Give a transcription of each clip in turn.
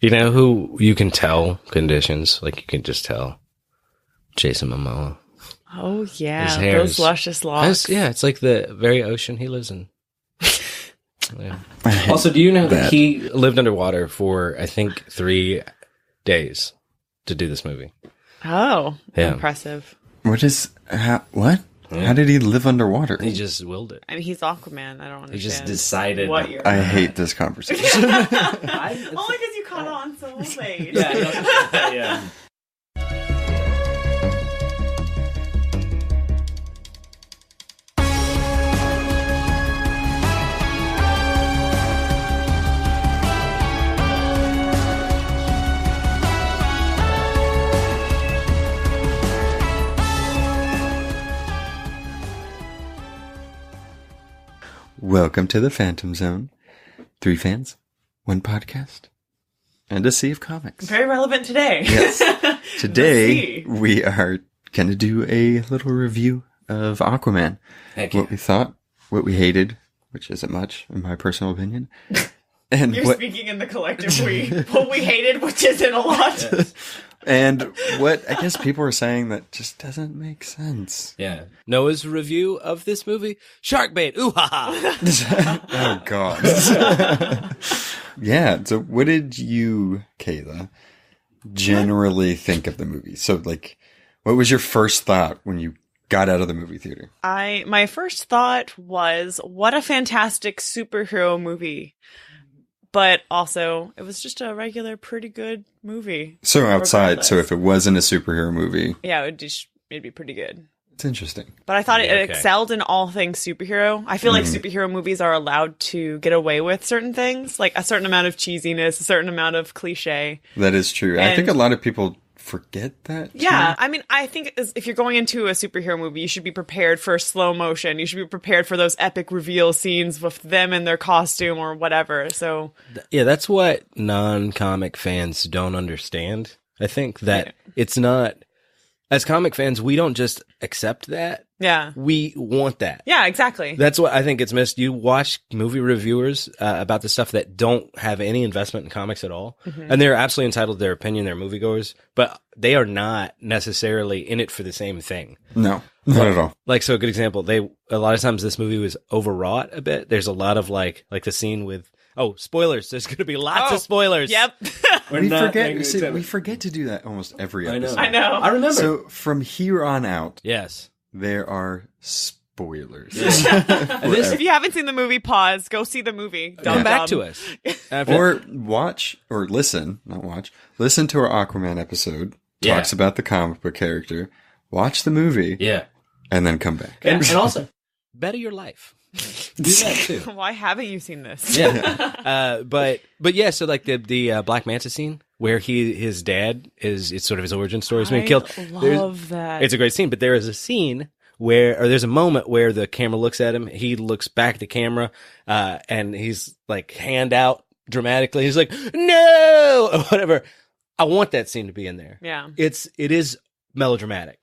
You know who you can tell conditions? Like, you can just tell Jason Mamoa. Oh, yeah. His hair Those luscious locks. Yeah, it's like the very ocean he lives in. Yeah. Also, do you know that he lived underwater for, I think, 3 days to do this movie? Oh, yeah. Impressive. What? Yeah. How did he live underwater? He just willed it. I mean, he's Aquaman. I don't understand. He just decided. I hate this conversation. Only because you caught on so late. Yeah. Welcome to the Phantom Zone. 3 fans, 1 podcast, and a sea of comics. Very relevant today. Yes. Today, we are going to do a little review of Aquaman. What we thought, what we hated, which isn't much, in my personal opinion. And You're speaking in the collective we. What we hated, which isn't a lot. And what I guess people are saying that just doesn't make sense. Yeah. Noah's review of this movie: shark bait. Ooh ha ha. Oh God. Yeah. So, what did you, Kayla, generally think of the movie? So, like, what was your first thought when you got out of the movie theater? My first thought was, what a fantastic superhero movie. But also, it was just a regular, pretty good movie. So outside, regardless. so if it wasn't a superhero movie... Yeah, it'd be pretty good. It's interesting. But I thought it excelled in all things superhero. I feel like superhero movies are allowed to get away with certain things, like a certain amount of cheesiness, a certain amount of cliche. That is true. I think a lot of people forget that. Yeah. I mean, I think if you're going into a superhero movie, you should be prepared for slow motion. You should be prepared for those epic reveal scenes with them in their costume or whatever. So yeah, that's what non-comic fans don't understand. I think that it's not, as comic fans, we don't just accept that. Yeah. We want that. Yeah, exactly. That's what I think it's missed. You watch movie reviewers about the stuff that don't have any investment in comics at all. And they're absolutely entitled to their opinion. They're moviegoers, but they are not necessarily in it for the same thing. No, not at all. Like, so a good example, a lot of times this movie was overwrought a bit. There's a lot of like the scene with, spoilers. There's going to be lots of spoilers. Yep. We forget to do that almost every episode. I know. I remember. So from here on out, yes, there are spoilers. If you haven't seen the movie, pause. Go see the movie. Come back to us. Or watch, or listen, not watch. Listen to our Aquaman episode. Talks about the comic book character. Watch the movie. Yeah. And then come back. And also, better your life. Do that too. Why haven't you seen this? Yeah. But yeah, so like the Black Manta scene where his dad it's sort of his origin story is being killed. Love that. It's a great scene, but there is a scene there's a moment where the camera looks at him, he looks back at the camera, and he's like hand out dramatically. He's like, no, or whatever. I want that scene to be in there. Yeah. It is melodramatic.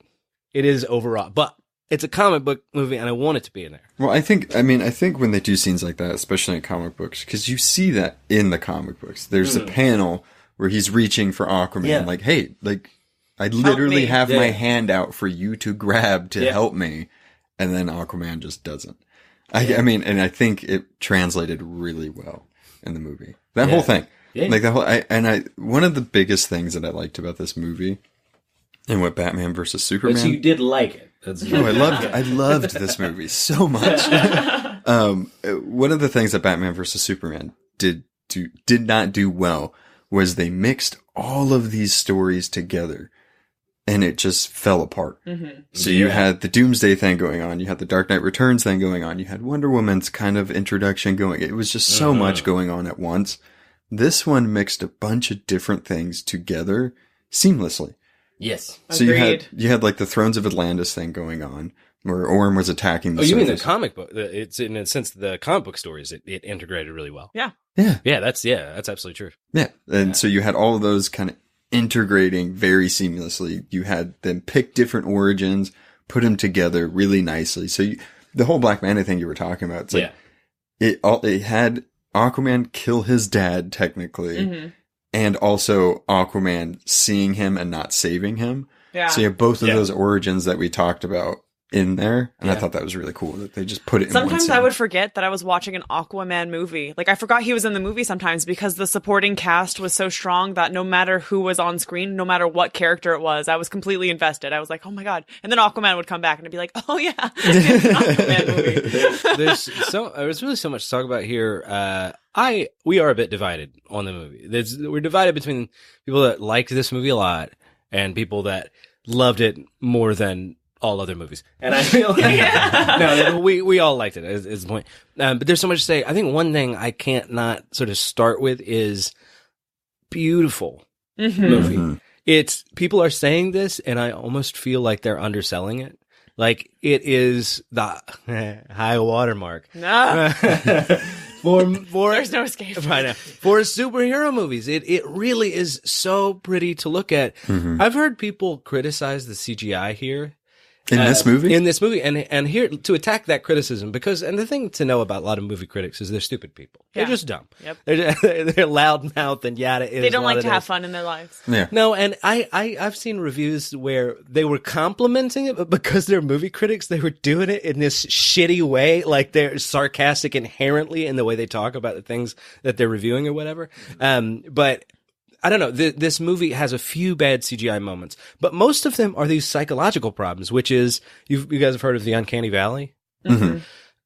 It is overwrought, but it's a comic book movie, and I want it to be in there. Well, I think when they do scenes like that, especially in comic books, because you see that in the comic books. There's a panel where he's reaching for Aquaman, like, hey, like, I literally have my hand out for you to grab to help me, and then Aquaman just doesn't. I mean, and I think it translated really well in the movie. That whole thing. Yeah. Like, one of the biggest things that I liked about this movie, and what Batman versus Superman... But you did like it. I loved this movie so much. One of the things that Batman versus Superman did not do well was they mixed all of these stories together, and it just fell apart. So you had the Doomsday thing going on, you had the Dark Knight Returns thing going on, you had Wonder Woman's kind of introduction going. It was just so much going on at once. This one mixed a bunch of different things together seamlessly. Yes. So you had like the Thrones of Atlantis thing going on, where Orm was attacking the you mean the surface. comic book? It's in a sense the comic book stories. It integrated really well. Yeah. That's absolutely true. Yeah. And so you had all of those kind of integrating very seamlessly. You had them pick different origins, put them together really nicely. So the whole Black Manta thing you were talking about, it's like it had Aquaman kill his dad technically, and also Aquaman seeing him and not saving him. Yeah. So you have both of those origins that we talked about in there, and I thought that was really cool that they just put it in one Sometimes scene. I would forget that I was watching an Aquaman movie. Like, I forgot he was in the movie sometimes because the supporting cast was so strong that no matter who was on screen, no matter what character it was, I was completely invested. I was like, oh my god. And then Aquaman would come back and I'd be like, oh yeah, it's an Aquaman movie. There's really so much to talk about here. We are a bit divided on the movie. We're divided between people that liked this movie a lot and people that loved it more than all other movies. And I feel like, no, we all liked it is the point. But there's so much to say. I think one thing I can't not sort of start with is beautiful movie. Mm-hmm. It's, people are saying this and I almost feel like they're underselling it. Like, it is the high watermark. No. For There's no escape. Right now. For superhero movies, it really is so pretty to look at. Mm-hmm. I've heard people criticize the CGI here. In this movie? In this movie. And here, to attack that criticism, because, and the thing to know about a lot of movie critics is they're stupid people. They're just dumb. Yep. They're loudmouth and yada. They don't like to have fun in their lives. Yeah. No, and I've seen reviews where they were complimenting it, but because they're movie critics, they were doing it in this shitty way. Like, they're sarcastic inherently in the way they talk about the things that they're reviewing or whatever. But I don't know. This movie has a few bad CGI moments, but most of them are these psychological problems, which is, you guys have heard of the uncanny valley? Mm-hmm.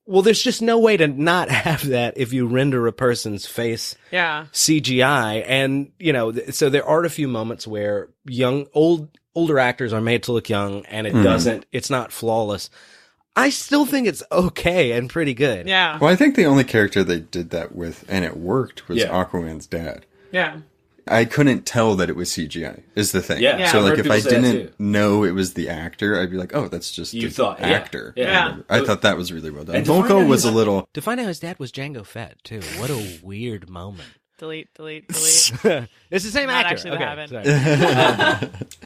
Well, there's just no way to not have that if you render a person's face CGI. And, so there are a few moments where older actors are made to look young and it's not flawless. I still think it's okay and pretty good. Yeah. Well, I think the only character they did that with, and it worked, was Aquaman's dad. Yeah. I couldn't tell that it was CGI, is the thing. Yeah. So, like, if I didn't know it was the actor, I'd be like, oh, that's just the actor. Yeah. I thought that was really well done. Volko was a little... To find out his dad was Jango Fett, too. What a weird moment. Delete. It's the same Not actor. actually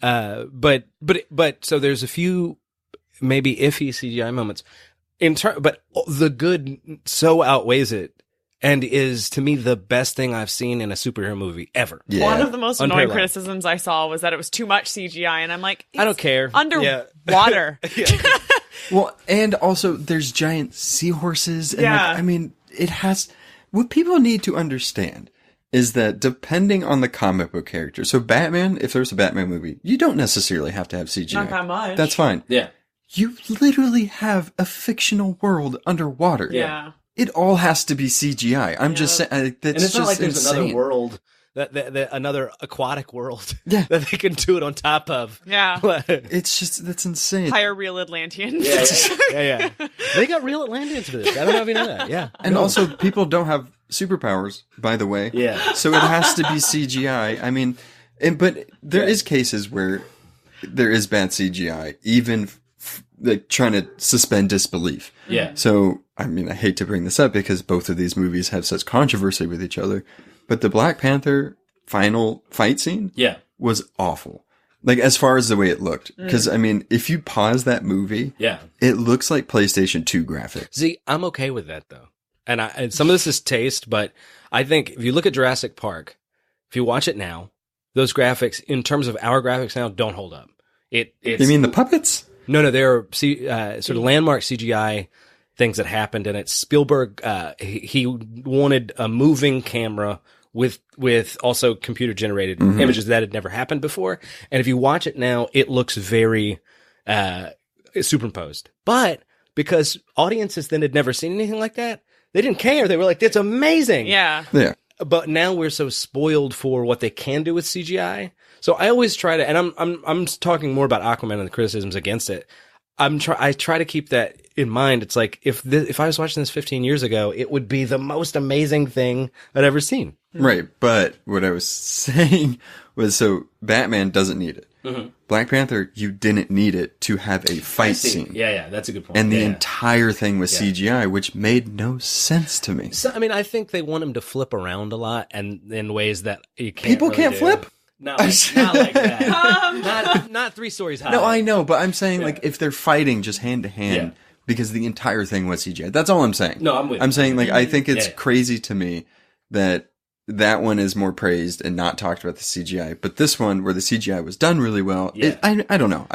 Sorry. But so there's a few maybe iffy CGI moments. But the good so outweighs it. And is, to me, the best thing I've seen in a superhero movie ever. Yeah. One of the most annoying criticisms I saw was that it was too much CGI, and I'm like, I don't care. Underwater. Well, and also, there's giant seahorses. And I mean, it has... What people need to understand is that depending on the comic book character, so Batman, if there's a Batman movie, you don't necessarily have to have CGI. Not that much. That's fine. Yeah. You literally have a fictional world underwater. Yeah. It all has to be CGI. I'm just saying, that's and it's just not like there's insane. another world, that another aquatic world that they can do it on top of. Yeah. It's just, that's insane. Hire real Atlanteans. Yeah. They got real Atlanteans for this. I don't know if you know that. Yeah. And also, people don't have superpowers, by the way. Yeah. So it has to be CGI. I mean, but there is cases where there is bad CGI, even like trying to suspend disbelief. Yeah. So, I mean, I hate to bring this up because both of these movies have such controversy with each other, but the Black Panther final fight scene was awful. Like, as far as the way it looked. Because, I mean, if you pause that movie, it looks like PlayStation 2 graphics. See, I'm okay with that, though. And some of this is taste, but I think if you look at Jurassic Park, if you watch it now, those graphics, in terms of our graphics now, don't hold up. You mean the puppets? No, there are sort of landmark CGI things that happened, and it's Spielberg. He wanted a moving camera with also computer generated images that had never happened before. And if you watch it now, it looks very superimposed. But because audiences then had never seen anything like that, they didn't care. They were like, "That's amazing!" Yeah. But now we're so spoiled for what they can do with CGI. So I always try to, and I'm talking more about Aquaman and the criticisms against it. I try to keep that in mind. It's like, if I was watching this 15 years ago, it would be the most amazing thing I'd ever seen. Right. But what I was saying was, so Batman doesn't need it. Mm-hmm. Black Panther, you didn't need it to have a fight scene. Yeah, that's a good point. And the entire thing was CGI, which made no sense to me. So, I mean, I think they want him to flip around a lot, and in ways that you can't. People really can't do. flip? Not like that. Not 3 stories high. No, I know, but I'm saying, like, if they're fighting just hand to hand, because the entire thing was CGI. That's all I'm saying. No, I'm with you. I'm saying, like, I think it's crazy to me that that one is more praised and not talked about the CGI. But this one, where the CGI was done really well, I don't know.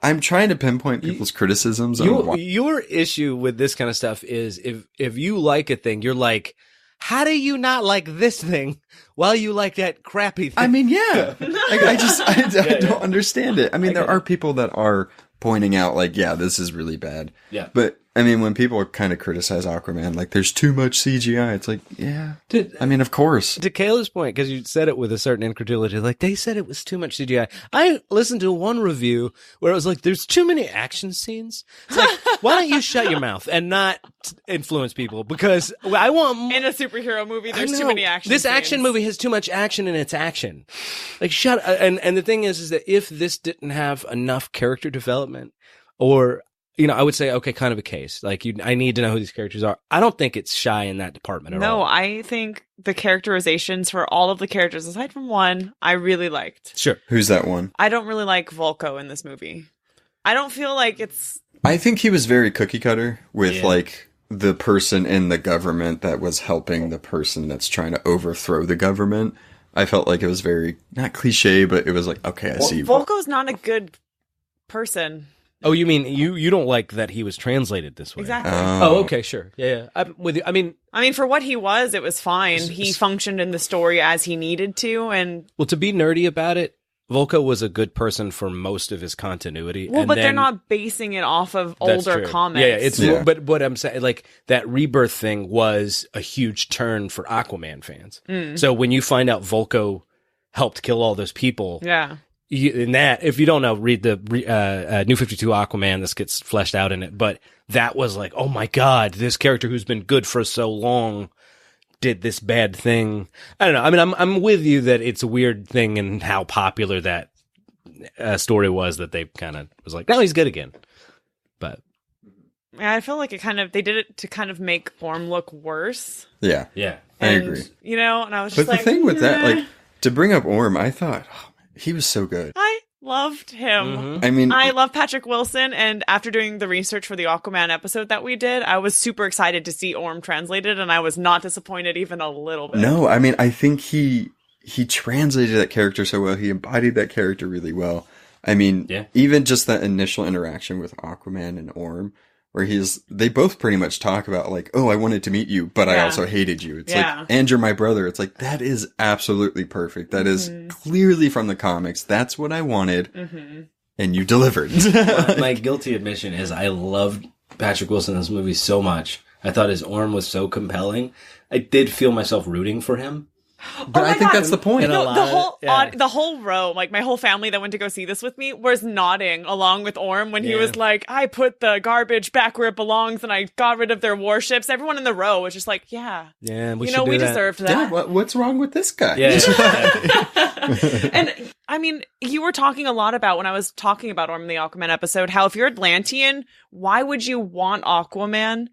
I'm trying to pinpoint people's criticisms. Your issue with this kind of stuff is if you like a thing, you're like, how do you not like this thing while you like that crappy thing? I mean, yeah. I don't understand it. I mean, there are people that are pointing out, like, yeah, this is really bad. Yeah. But, I mean, when people kind of criticize Aquaman, like, there's too much CGI, it's like, yeah. I mean, of course. To Kayla's point, because you said it with a certain incredulity, like, they said it was too much CGI. I listened to one review where it was like, there's too many action scenes. It's like, why don't you shut your mouth and not influence people? Because I want... In a superhero movie, there's too many action This scenes. action movie has too much action in its action. Like, shut... And the thing is that if this didn't have enough character development, or... I would say, okay, kind of a case. Like, I need to know who these characters are. I don't think it's shy in that department at all. No, I think the characterizations for all of the characters, aside from one, I really liked. Sure. Who's that one? I don't really like Volko in this movie. I don't feel like it's... I think he was very cookie cutter with, like, the person in the government that was helping the person that's trying to overthrow the government. I felt like it was very, not cliche, but it was like, okay, I see. Volko's not a good person. Oh, you mean you don't like that he was translated this way? Exactly. Oh, okay, sure. Yeah. I'm with you. I mean, for what he was, it was fine. He functioned in the story as he needed to, and... Well, to be nerdy about it, Volko was a good person for most of his continuity. Well, but they're not basing it off of older comics. But what I'm saying, like, that rebirth thing was a huge turn for Aquaman fans. So when you find out Volko helped kill all those people... Yeah. If you don't know, read the New 52 Aquaman. This gets fleshed out in it, but that was like, oh my god, this character who's been good for so long did this bad thing. I don't know. I mean, I'm with you that it's a weird thing and how popular that story was that they kind of was like, now he's good again. But yeah, I feel like they did it to kind of make Orm look worse. Yeah, I agree. And I was just the thing with that, like, to bring up Orm, I thought. He was so good. I loved him. Mm-hmm. I mean, I love Patrick Wilson, and after doing the research for the Aquaman episode that we did, I was super excited to see Orm translated, and I was not disappointed even a little bit. No, I mean, I think he translated that character so well. He embodied that character really well. I mean, even just that initial interaction with Aquaman and Orm, where they both pretty much talk about, like, oh, I wanted to meet you, but I also hated you. It's like, and you're my brother. It's like, that is absolutely perfect. That is clearly from the comics. That's what I wanted. And you delivered. My guilty admission is I loved Patrick Wilson in this movie so much. I thought his Orm was so compelling. I did feel myself rooting for him. But I think that's the point. The whole row, like my whole family that went to go see this with me, was nodding along with Orm when he was like, I put the garbage back where it belongs and I got rid of their warships. Everyone in the row was just like, we deserved that. Yeah, what's wrong with this guy? Yeah. And I mean, you were talking a lot about, when I was talking about Orm in the Aquaman episode, how if you're Atlantean, why would you want Aquaman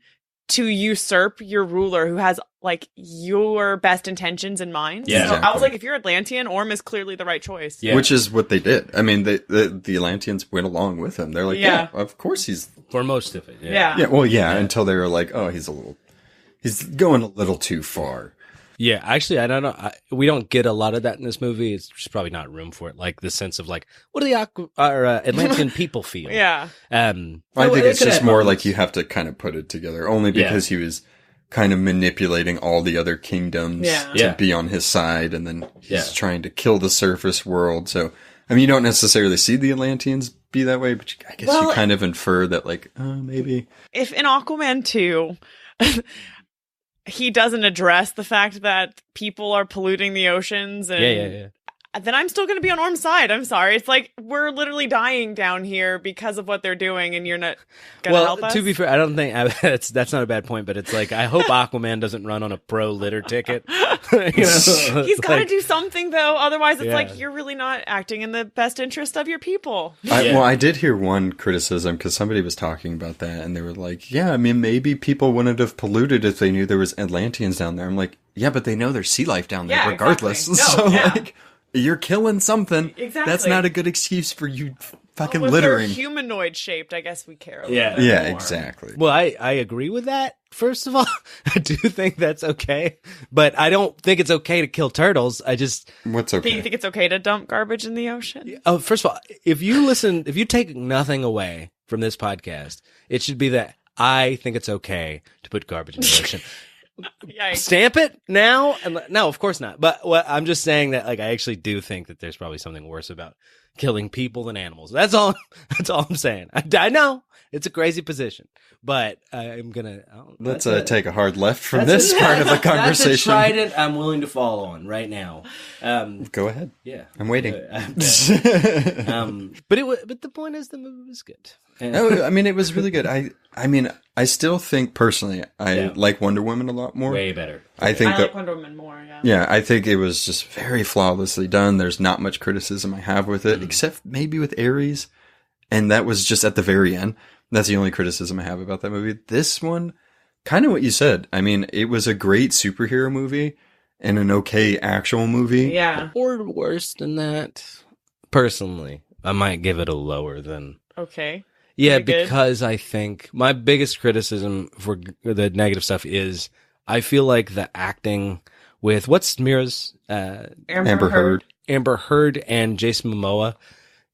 to usurp your ruler who has, like, your best intentions in mind? Yeah, so I was like, if you're Atlantean, Orm is clearly the right choice. Yeah. Which is what they did. I mean, the Atlanteans went along with him. They're like, yeah, of course he's... For most of it, until they were like, oh, he's going a little too far. Yeah, actually, I don't know. We don't get a lot of that in this movie. It's just probably not room for it. Like the sense of like, what do the Atlantean people feel? Yeah. I think it's just more like you have to kind of put it together, only because he was kind of manipulating all the other kingdoms to be on his side, and then he's trying to kill the surface world. So, I mean, you don't necessarily see the Atlanteans be that way, but I guess you kind of infer that, like, maybe. If in Aquaman 2... he doesn't address the fact that people are polluting the oceans, and then I'm still going to be on Orm's side. I'm sorry. It's like, we're literally dying down here because of what they're doing, and you're not going to help us. To be fair, I don't think that's not a bad point, but it's like, I hope Aquaman doesn't run on a pro litter ticket. He's got to do something, though. Otherwise, it's like, you're really not acting in the best interest of your people. I did hear one criticism, because somebody was talking about that, and they were like, yeah, I mean, maybe people wouldn't have polluted if they knew there was Atlanteans down there. I'm like, yeah, but they know there's sea life down there regardless. Exactly. Like, you're killing something. Exactly. That's not a good excuse for you fucking Well, if littering. they're humanoid shaped, I guess we care a little Yeah. bit. Yeah, more. exactly. Well, I agree with that. First of all, I do think that's okay, but I don't think it's okay to kill turtles. I just, What's Do you okay? think it's okay to dump garbage in the ocean? oh, first of all, if you take nothing away from this podcast, it should be that I think it's okay to put garbage in the ocean. Yikes. Stamp it now? And no, of course not. But what I'm just saying that, like, I actually do think that there's probably something worse about killing people than animals. That's all. That's all I'm saying. I know it's a crazy position, but I'm gonna. Let's take a hard left from That's this a- part of the That's a conversation. trident I'm willing to fall on right now. Go ahead. Yeah. I'm waiting. But the point is, the movie was good. No, I mean, it was really good. I mean, I still think personally, I like Wonder Woman a lot more. Way better. I think I that, like Wonder Woman more, yeah. yeah, I think it was just very flawlessly done. There's not much criticism I have with Mm-hmm. it, except maybe with Ares. And that was just at the very end. That's the only criticism I have about that movie. This one, kind of what you said. I mean, it was a great superhero movie and an okay actual movie. Yeah. Or worse than that. Personally, I might give it a lower than. Okay. Yeah, Pretty good. because I think my biggest criticism for the negative stuff is I feel like the acting with what's Mira's Amber Heard. Amber Heard and Jason Momoa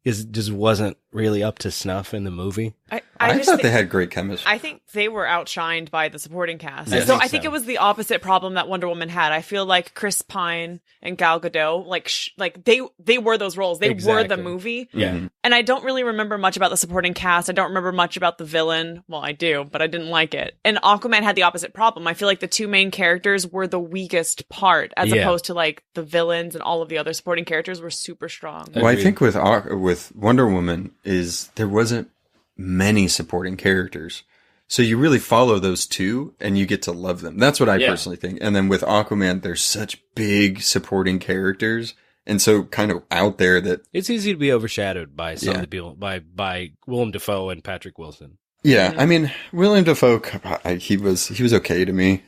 just wasn't really up to snuff in the movie. I just thought think- they had great chemistry. I think they were outshined by the supporting cast. I So think I think so. it was the opposite problem that Wonder Woman had. I feel like Chris Pine and Gal Gadot, like they were those roles. They were Exactly. the movie. Yeah. And I don't really remember much about the supporting cast. I don't remember much about the villain. Well, I do, but I didn't like it. And Aquaman had the opposite problem. I feel like the two main characters were the weakest part, as Yeah. opposed to like the villains and all of the other supporting characters were super strong. Well, I Agreed. think with Wonder Woman is there wasn't many supporting characters. So you really follow those two and you get to love them. That's what I Yeah. personally think. And then with Aquaman, there's such big supporting characters and so kind of out there that, It's easy to be overshadowed by some Yeah. of the people, by Willem Dafoe and Patrick Wilson. yeah, I mean, William Dafoe, he was okay to me.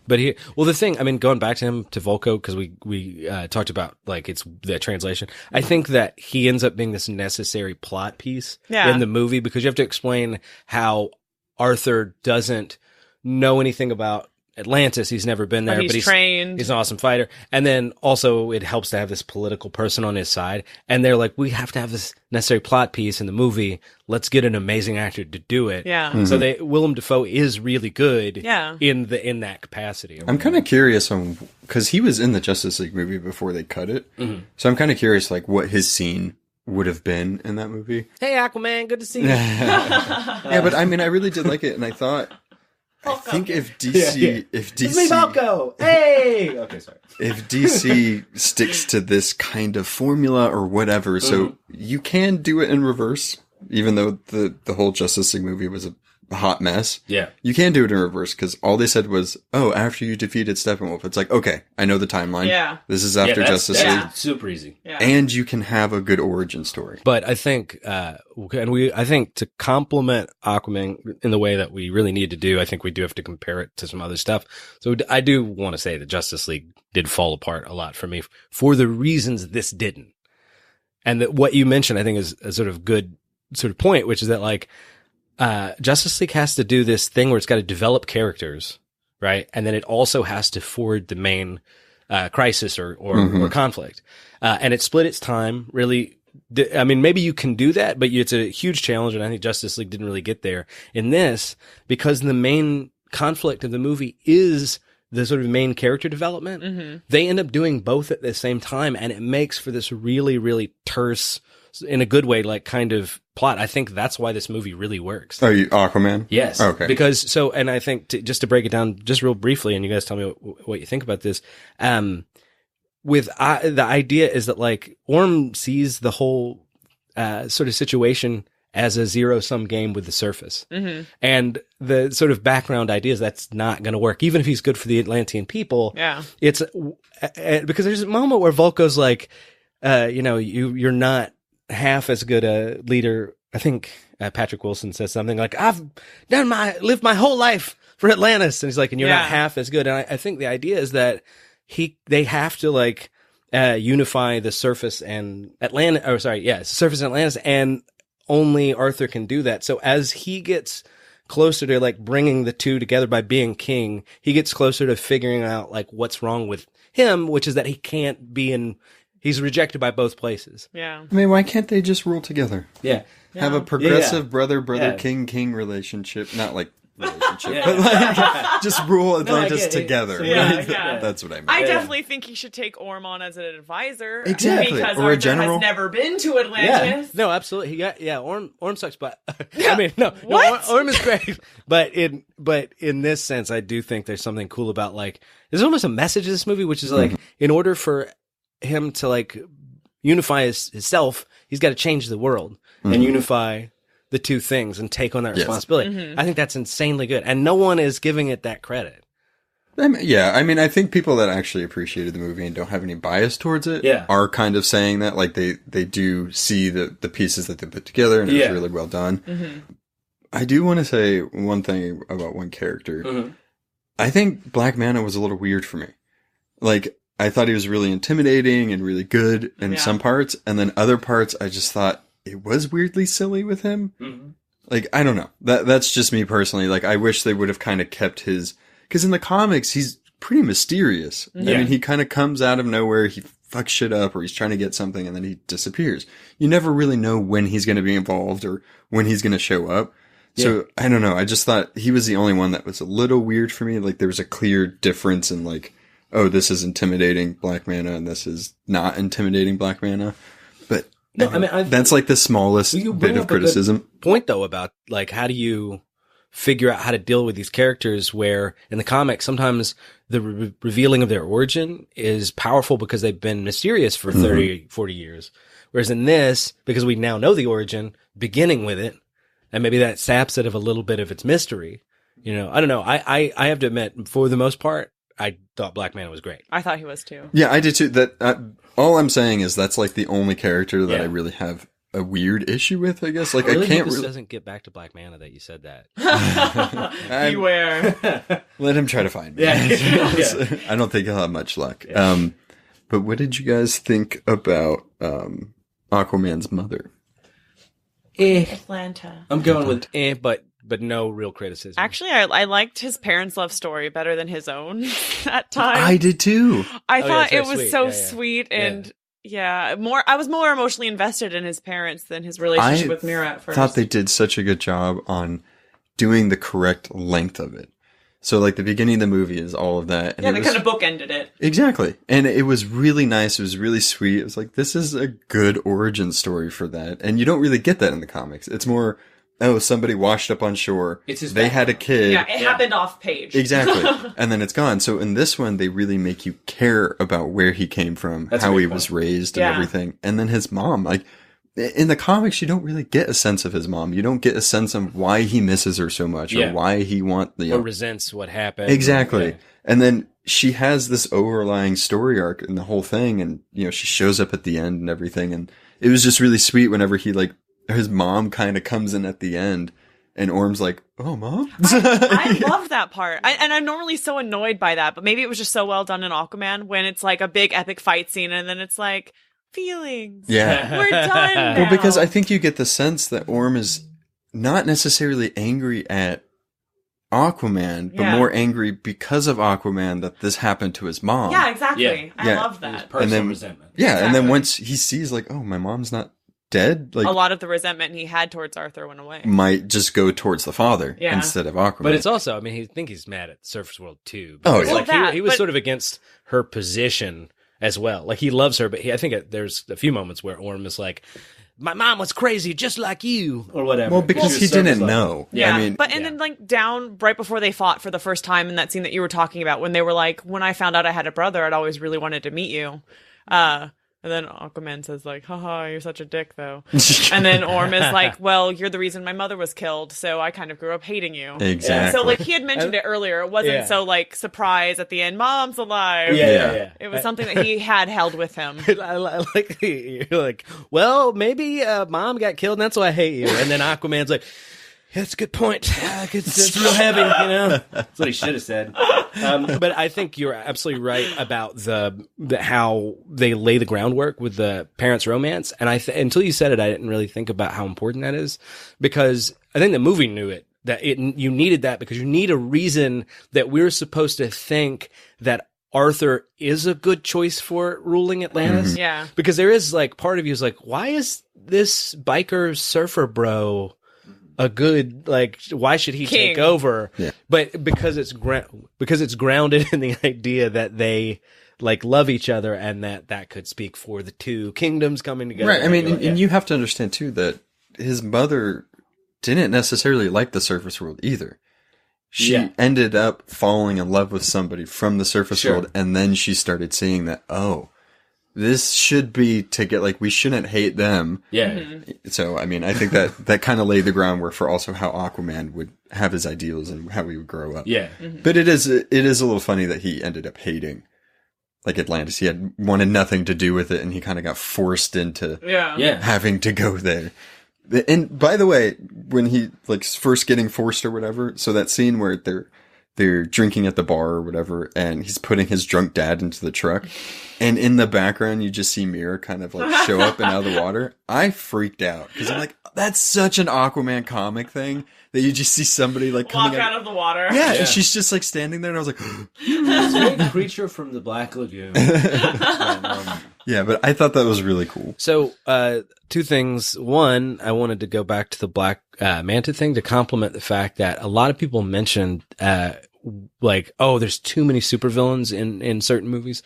But the thing, I mean, going back to him, to Volko, because we talked about, like, it's the translation. I think that he ends up being this necessary plot piece Yeah. in the movie because you have to explain how Arthur doesn't know anything about Atlantis. He's never been there, But he's trained. He's an awesome fighter. And then also it helps to have this political person on his side. And they're like, we have to have this necessary plot piece in the movie. Let's get an amazing actor to do it. Yeah. So Willem Dafoe is really good Yeah. in that capacity. I'm kind of curious on, cause he was in the Justice League movie before they cut it. So I'm kind of curious, like what his scene would have been in that movie. Hey, Aquaman, good to see you. Yeah, but I mean, I really did like it. And I thought, I think if DC, It's me, Volko. Hey. Okay, sorry. if DC sticks to this kind of formula or whatever, so you can do it in reverse, even though the whole Justice League movie was a hot mess. Yeah. You can do it in reverse because all they said was, "Oh, after you defeated Steppenwolf." It's like, okay, I know the timeline. Yeah. This is after Justice League, Super easy. Yeah. and you can have a good origin story. But I think, I think to complement Aquaman in the way that we really need to do, I think we do have to compare it to some other stuff. So I do want to say that Justice League did fall apart a lot for me for the reasons this didn't. And that what you mentioned, I think, is a sort of good sort of point, which is that, like, Justice League has to do this thing where it's got to develop characters, right? And then it also has to forward the main crisis or conflict. And it split its time really. I mean, maybe you can do that, but it's a huge challenge, and I think Justice League didn't really get there in this because the main conflict of the movie is the sort of main character development. They end up doing both at the same time, and it makes for this really, really terse, in a good way, like kind of plot. I think that's why this movie really works. Oh, you Aquaman? Yes. Okay. Because and I think just to break it down just real briefly, and you guys tell me what you think about this. The idea is that, like, Orm sees the whole sort of situation as a zero-sum game with the surface. And the sort of background idea is that's not going to work. Even if he's good for the Atlantean people, Yeah. it's because there's a moment where Volko's like, you're not half as good a leader. I think Patrick Wilson says something like, I've lived my whole life for Atlantis. And he's like, and you're not half as good. And I think the idea is that they have to, like, unify the surface and surface and Atlantis and only Arthur can do that. So as he gets closer to like bringing the two together by being king, he gets closer to figuring out like what's wrong with him, which is that he can't be in, he's rejected by both places. Yeah. I mean, why can't they just rule together? Yeah. Have a progressive Yeah. brother, Yeah. king relationship. Not like relationship, Yeah. but like just rule Atlantis get it. together. Yeah, right? yeah. That's what I mean. I definitely think he should take Orm on as an advisor. Exactly. Because Or a Arthur general. has never been to Atlantis. No, absolutely. Yeah. Orm sucks, but I mean, no, What? Orm is great. But in this sense, I do think there's something cool about like, there's almost a message in this movie, which is like, in order for him to like unify himself, he's got to change the world and unify the two things and take on that responsibility. I think that's insanely good. And no one is giving it that credit. I mean, I think people that actually appreciated the movie and don't have any bias towards it are kind of saying that. Like, they do see the pieces that they put together, and it was really well done. I do want to say one thing about one character. I think Black Manta was a little weird for me. Like, I thought he was really intimidating and really good in some parts, and then other parts I just thought it was weirdly silly with him. Like, I don't know. That's just me personally. Like, I wish they would have kind of kept his... Because in the comics, he's pretty mysterious. I mean, he kind of comes out of nowhere, he fucks shit up, or he's trying to get something, and then he disappears. You never really know when he's going to be involved or when he's going to show up. So, I don't know. I just thought he was the only one that was a little weird for me. Like, there was a clear difference in, like, oh, this is intimidating Black Manta, and this is not intimidating Black Manta. But No, I mean, that's like the smallest bit of criticism. Point though about like, how do you figure out how to deal with these characters where in the comics, sometimes the revealing of their origin is powerful because they've been mysterious for 30, 40 years. Whereas in this, because we now know the origin, beginning with it, and maybe that saps it of a little bit of its mystery. You know, I don't know. I have to admit, for the most part, I thought Black Manta was great. I thought he was too. Yeah, I did too. That all I'm saying is that's like the only character that I really have a weird issue with, I guess. Like, I really I can't hope this really doesn't get back to Black Manta that you said that. Beware. let him try to find me. I don't think he'll have much luck. But what did you guys think about Aquaman's mother? Atlanta. I'm going with but no real criticism. Actually, I liked his parents' love story better than his own at times. I did too. I thought that's it was sweet. so Yeah. sweet and I was more emotionally invested in his parents than his relationship with Mira at first. I thought they did such a good job on doing the correct length of it. So, like, the beginning of the movie is all of that. And they kind of bookended it. Exactly. And it was really nice. It was really sweet. It was like, this is a good origin story for that. And you don't really get that in the comics. It's more, oh, somebody washed up on shore. They had a kid. Yeah, it happened off page. Exactly. And then it's gone. So in this one, they really make you care about where he came from, how he was raised and everything. And then his mom, like, in the comics, you don't really get a sense of his mom. You don't get a sense of why he misses her so much or why he or resents what happened. Exactly. Yeah. And then she has this overlying story arc in the whole thing. And, you know, she shows up at the end and everything. And it was just really sweet whenever he, like, his mom kind of comes in at the end and Orm's like, oh, Mom? I love that part. And I'm normally so annoyed by that, but maybe it was just so well done in Aquaman when it's like a big epic fight scene and then it's like, feelings. Yeah. We're done now. Well, because I think you get the sense that Orm is not necessarily angry at Aquaman, but more angry because of Aquaman that this happened to his mom. Yeah, exactly. Yeah. I love that. personal resentment. Yeah, Exactly. and then once he sees, like, oh, my mom's not dead, like, A lot of the resentment he had towards Arthur went away. might just go towards the father instead of Aquaman. But it's also, I mean, I think he's mad at Surface World too. Oh, Because, yeah. like, Well, he was but- sort of against her position as well. Like, he loves her, but I think there's a few moments where Orm is like, my mom was crazy just like you. Or whatever. well, because he didn't know. Yeah, I mean, and then like down right before they fought for the first time in that scene that you were talking about when they were like, when I found out I had a brother, I'd always really wanted to meet you. And then Aquaman says like, haha, you're such a dick though. And then Orm is like, well, you're the reason my mother was killed, so I kind of grew up hating you. Exactly. So like he had mentioned it earlier. It wasn't so like surprise at the end, Mom's alive. Yeah. It was something that he had held with him. I like, you're like, well, maybe Mom got killed and that's why I hate you. And then Aquaman's like, yeah, that's a good point. It's real heavy, you know? That's what he should have said. But I think you're absolutely right about the how they lay the groundwork with the parents' romance. And until you said it, I didn't really think about how important that is, because I think the movie knew it. You needed that because you need a reason that we're supposed to think that Arthur is a good choice for ruling Atlantis. Yeah. Because there is like part of you is like, why is this biker surfer bro a good, like, why should he King. take over? Yeah. But because it's grounded in the idea that they like love each other and that could speak for the two kingdoms coming together. Right. I mean, Like, and you have to understand too that his mother didn't necessarily like the surface world either. She ended up falling in love with somebody from the surface world, and then she started seeing that, oh, this should be to get, like, we shouldn't hate them. Yeah. Mm-hmm. So, I mean, I think that kind of laid the groundwork for also how Aquaman would have his ideals and how he would grow up. Yeah. Mm-hmm. But it is a little funny that he ended up hating, like, Atlantis. He had wanted nothing to do with it, and he kind of got forced into Yeah. having to go there. And by the way, when he like first getting forced or whatever, so that scene where they're drinking at the bar or whatever, and he's putting his drunk dad into the truck, and in the background you just see Mira kind of like show up and out of the water. I freaked out because I'm like, that's such an Aquaman comic thing that you just see somebody like Walk coming out of the water. Yeah, and she's just like standing there, and I was like, It's a creature from the Black Lagoon. yeah, but I thought that was really cool. So, two things. One, I wanted to go back to the Black Manta thing to compliment the fact that a lot of people mentioned, like, oh, there's too many supervillains in certain movies.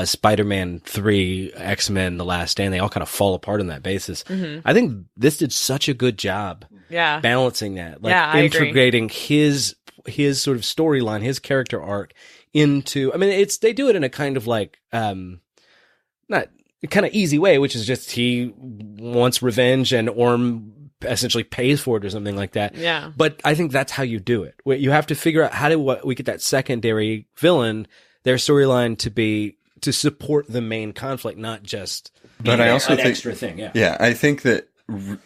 Spider-Man 3, X-Men, The Last Stand, they all kind of fall apart on that basis. Mm-hmm. I think this did such a good job balancing that. Like, I agree. integrating his sort of storyline, his character arc into, I mean, they do it in a kind of like, not kind of easy way, which is just he wants revenge and Orm essentially pays for it or something like that. Yeah. But I think that's how you do it. You have to figure out how do we get that secondary villain, their storyline to support the main conflict, not just But I also an think extra thing. Yeah. Yeah, I think that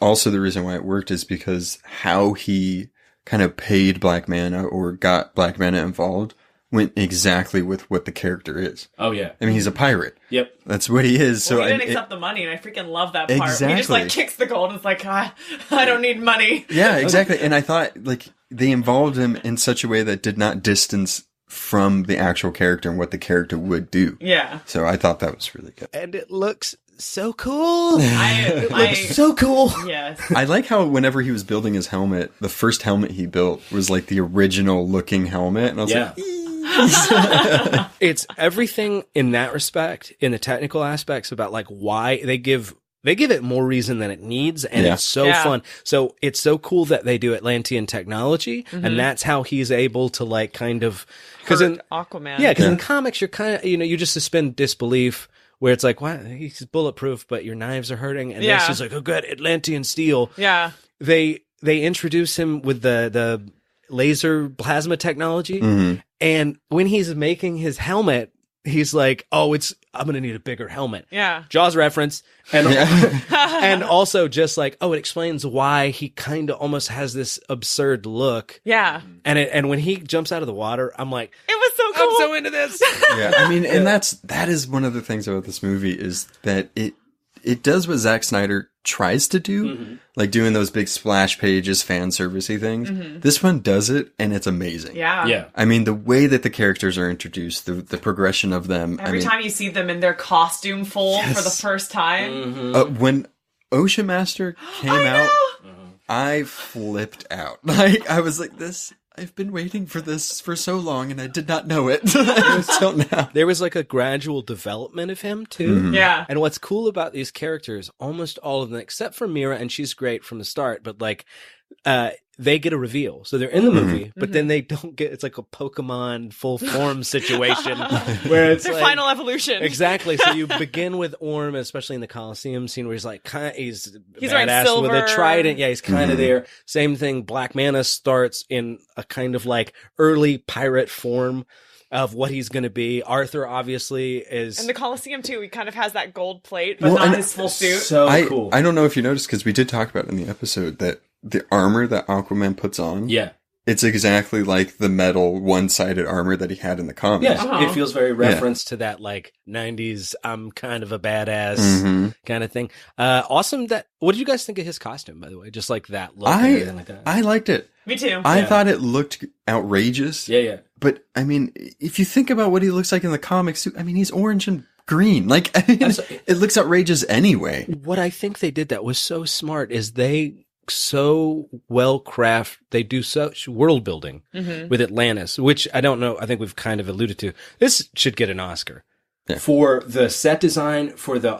also the reason why it worked is because how he kind of paid Black Mana or got Black Mana involved went exactly with what the character is. Oh yeah. I mean, he's a pirate. Yep. That's what he is. Well, So he didn't and accept the money, and I freaking love that part. He just Exactly. like kicks the gold and is like, I don't need money. yeah, exactly. And I thought like they involved him in such a way that did not distance from the actual character and what the character would do. Yeah. So I thought that was really good. and it looks so cool. I cool. yes. I like how whenever he was building his helmet, the first helmet he built was like the original looking helmet. And I was Yeah. like, It's everything in that respect, in the technical aspects about like why they give it more reason than it needs, and Yeah. it's so Yeah. fun. So it's so cool that they do Atlantean technology, Mm-hmm. and that's how he's able to like kind of because in Aquaman. in comics you're kind of you just suspend disbelief where it's like, what, he's bulletproof, but your knives are hurting, and Yeah. this is like, oh good, Atlantean steel. Yeah. They introduce him with the laser plasma technology, and when he's making his helmet, he's like, oh, I'm gonna need a bigger helmet. Yeah. Jaws reference. And Yeah. and also just like, oh, it explains why he kind of almost has this absurd look. Yeah. And when he jumps out of the water, I'm like, It was so cool. I'm so into this. yeah, I mean, and that is one of the things about this movie is that it does what Zack Snyder tries to do, like doing those big splash pages, fan servicey things. This one does it, and it's amazing. Yeah. Yeah. I mean, the way that the characters are introduced, the progression of them. Every time you see them in their costume full for the first time. When Ocean Master came out, I flipped out. Like, I was like, I've been waiting for this for so long, and I did not know it until now. There was like a gradual development of him too. Yeah. And what's cool about these characters, almost all of them, except for Mira, and she's great from the start, but like, they get a reveal. So they're in the movie, but then they don't get, it's like a Pokemon full form situation where it's Their like, final evolution. exactly. So you begin with Orm, especially in the Coliseum scene where he's like, he's wearing badass with a silver. trident. Yeah, he's kind of there. Same thing. Black Mana starts in a kind of like early pirate form of what he's going to be. Arthur obviously is. And the Coliseum too, he kind of has that gold plate, but Well, not and his full suit. So cool. I don't know if you noticed, because we did talk about it in the episode, that the armor that Aquaman puts on Yeah. it's exactly like the metal one-sided armor that he had in the comics. Yeah, it feels very reference to that like 90s I'm kind of a badass kind of thing. Awesome that what did you guys think of his costume, by the way? Just like that look and everything like that. I liked it. Me too. I thought it looked outrageous. Yeah. But I mean, if you think about what he looks like in the comics, I mean, he's orange and green. Like, I mean, it looks outrageous anyway. What I think they did that was so smart is they so well they do such world building with Atlantis, which I don't know. I think we've kind of alluded to. This should get an Oscar for the set design, for the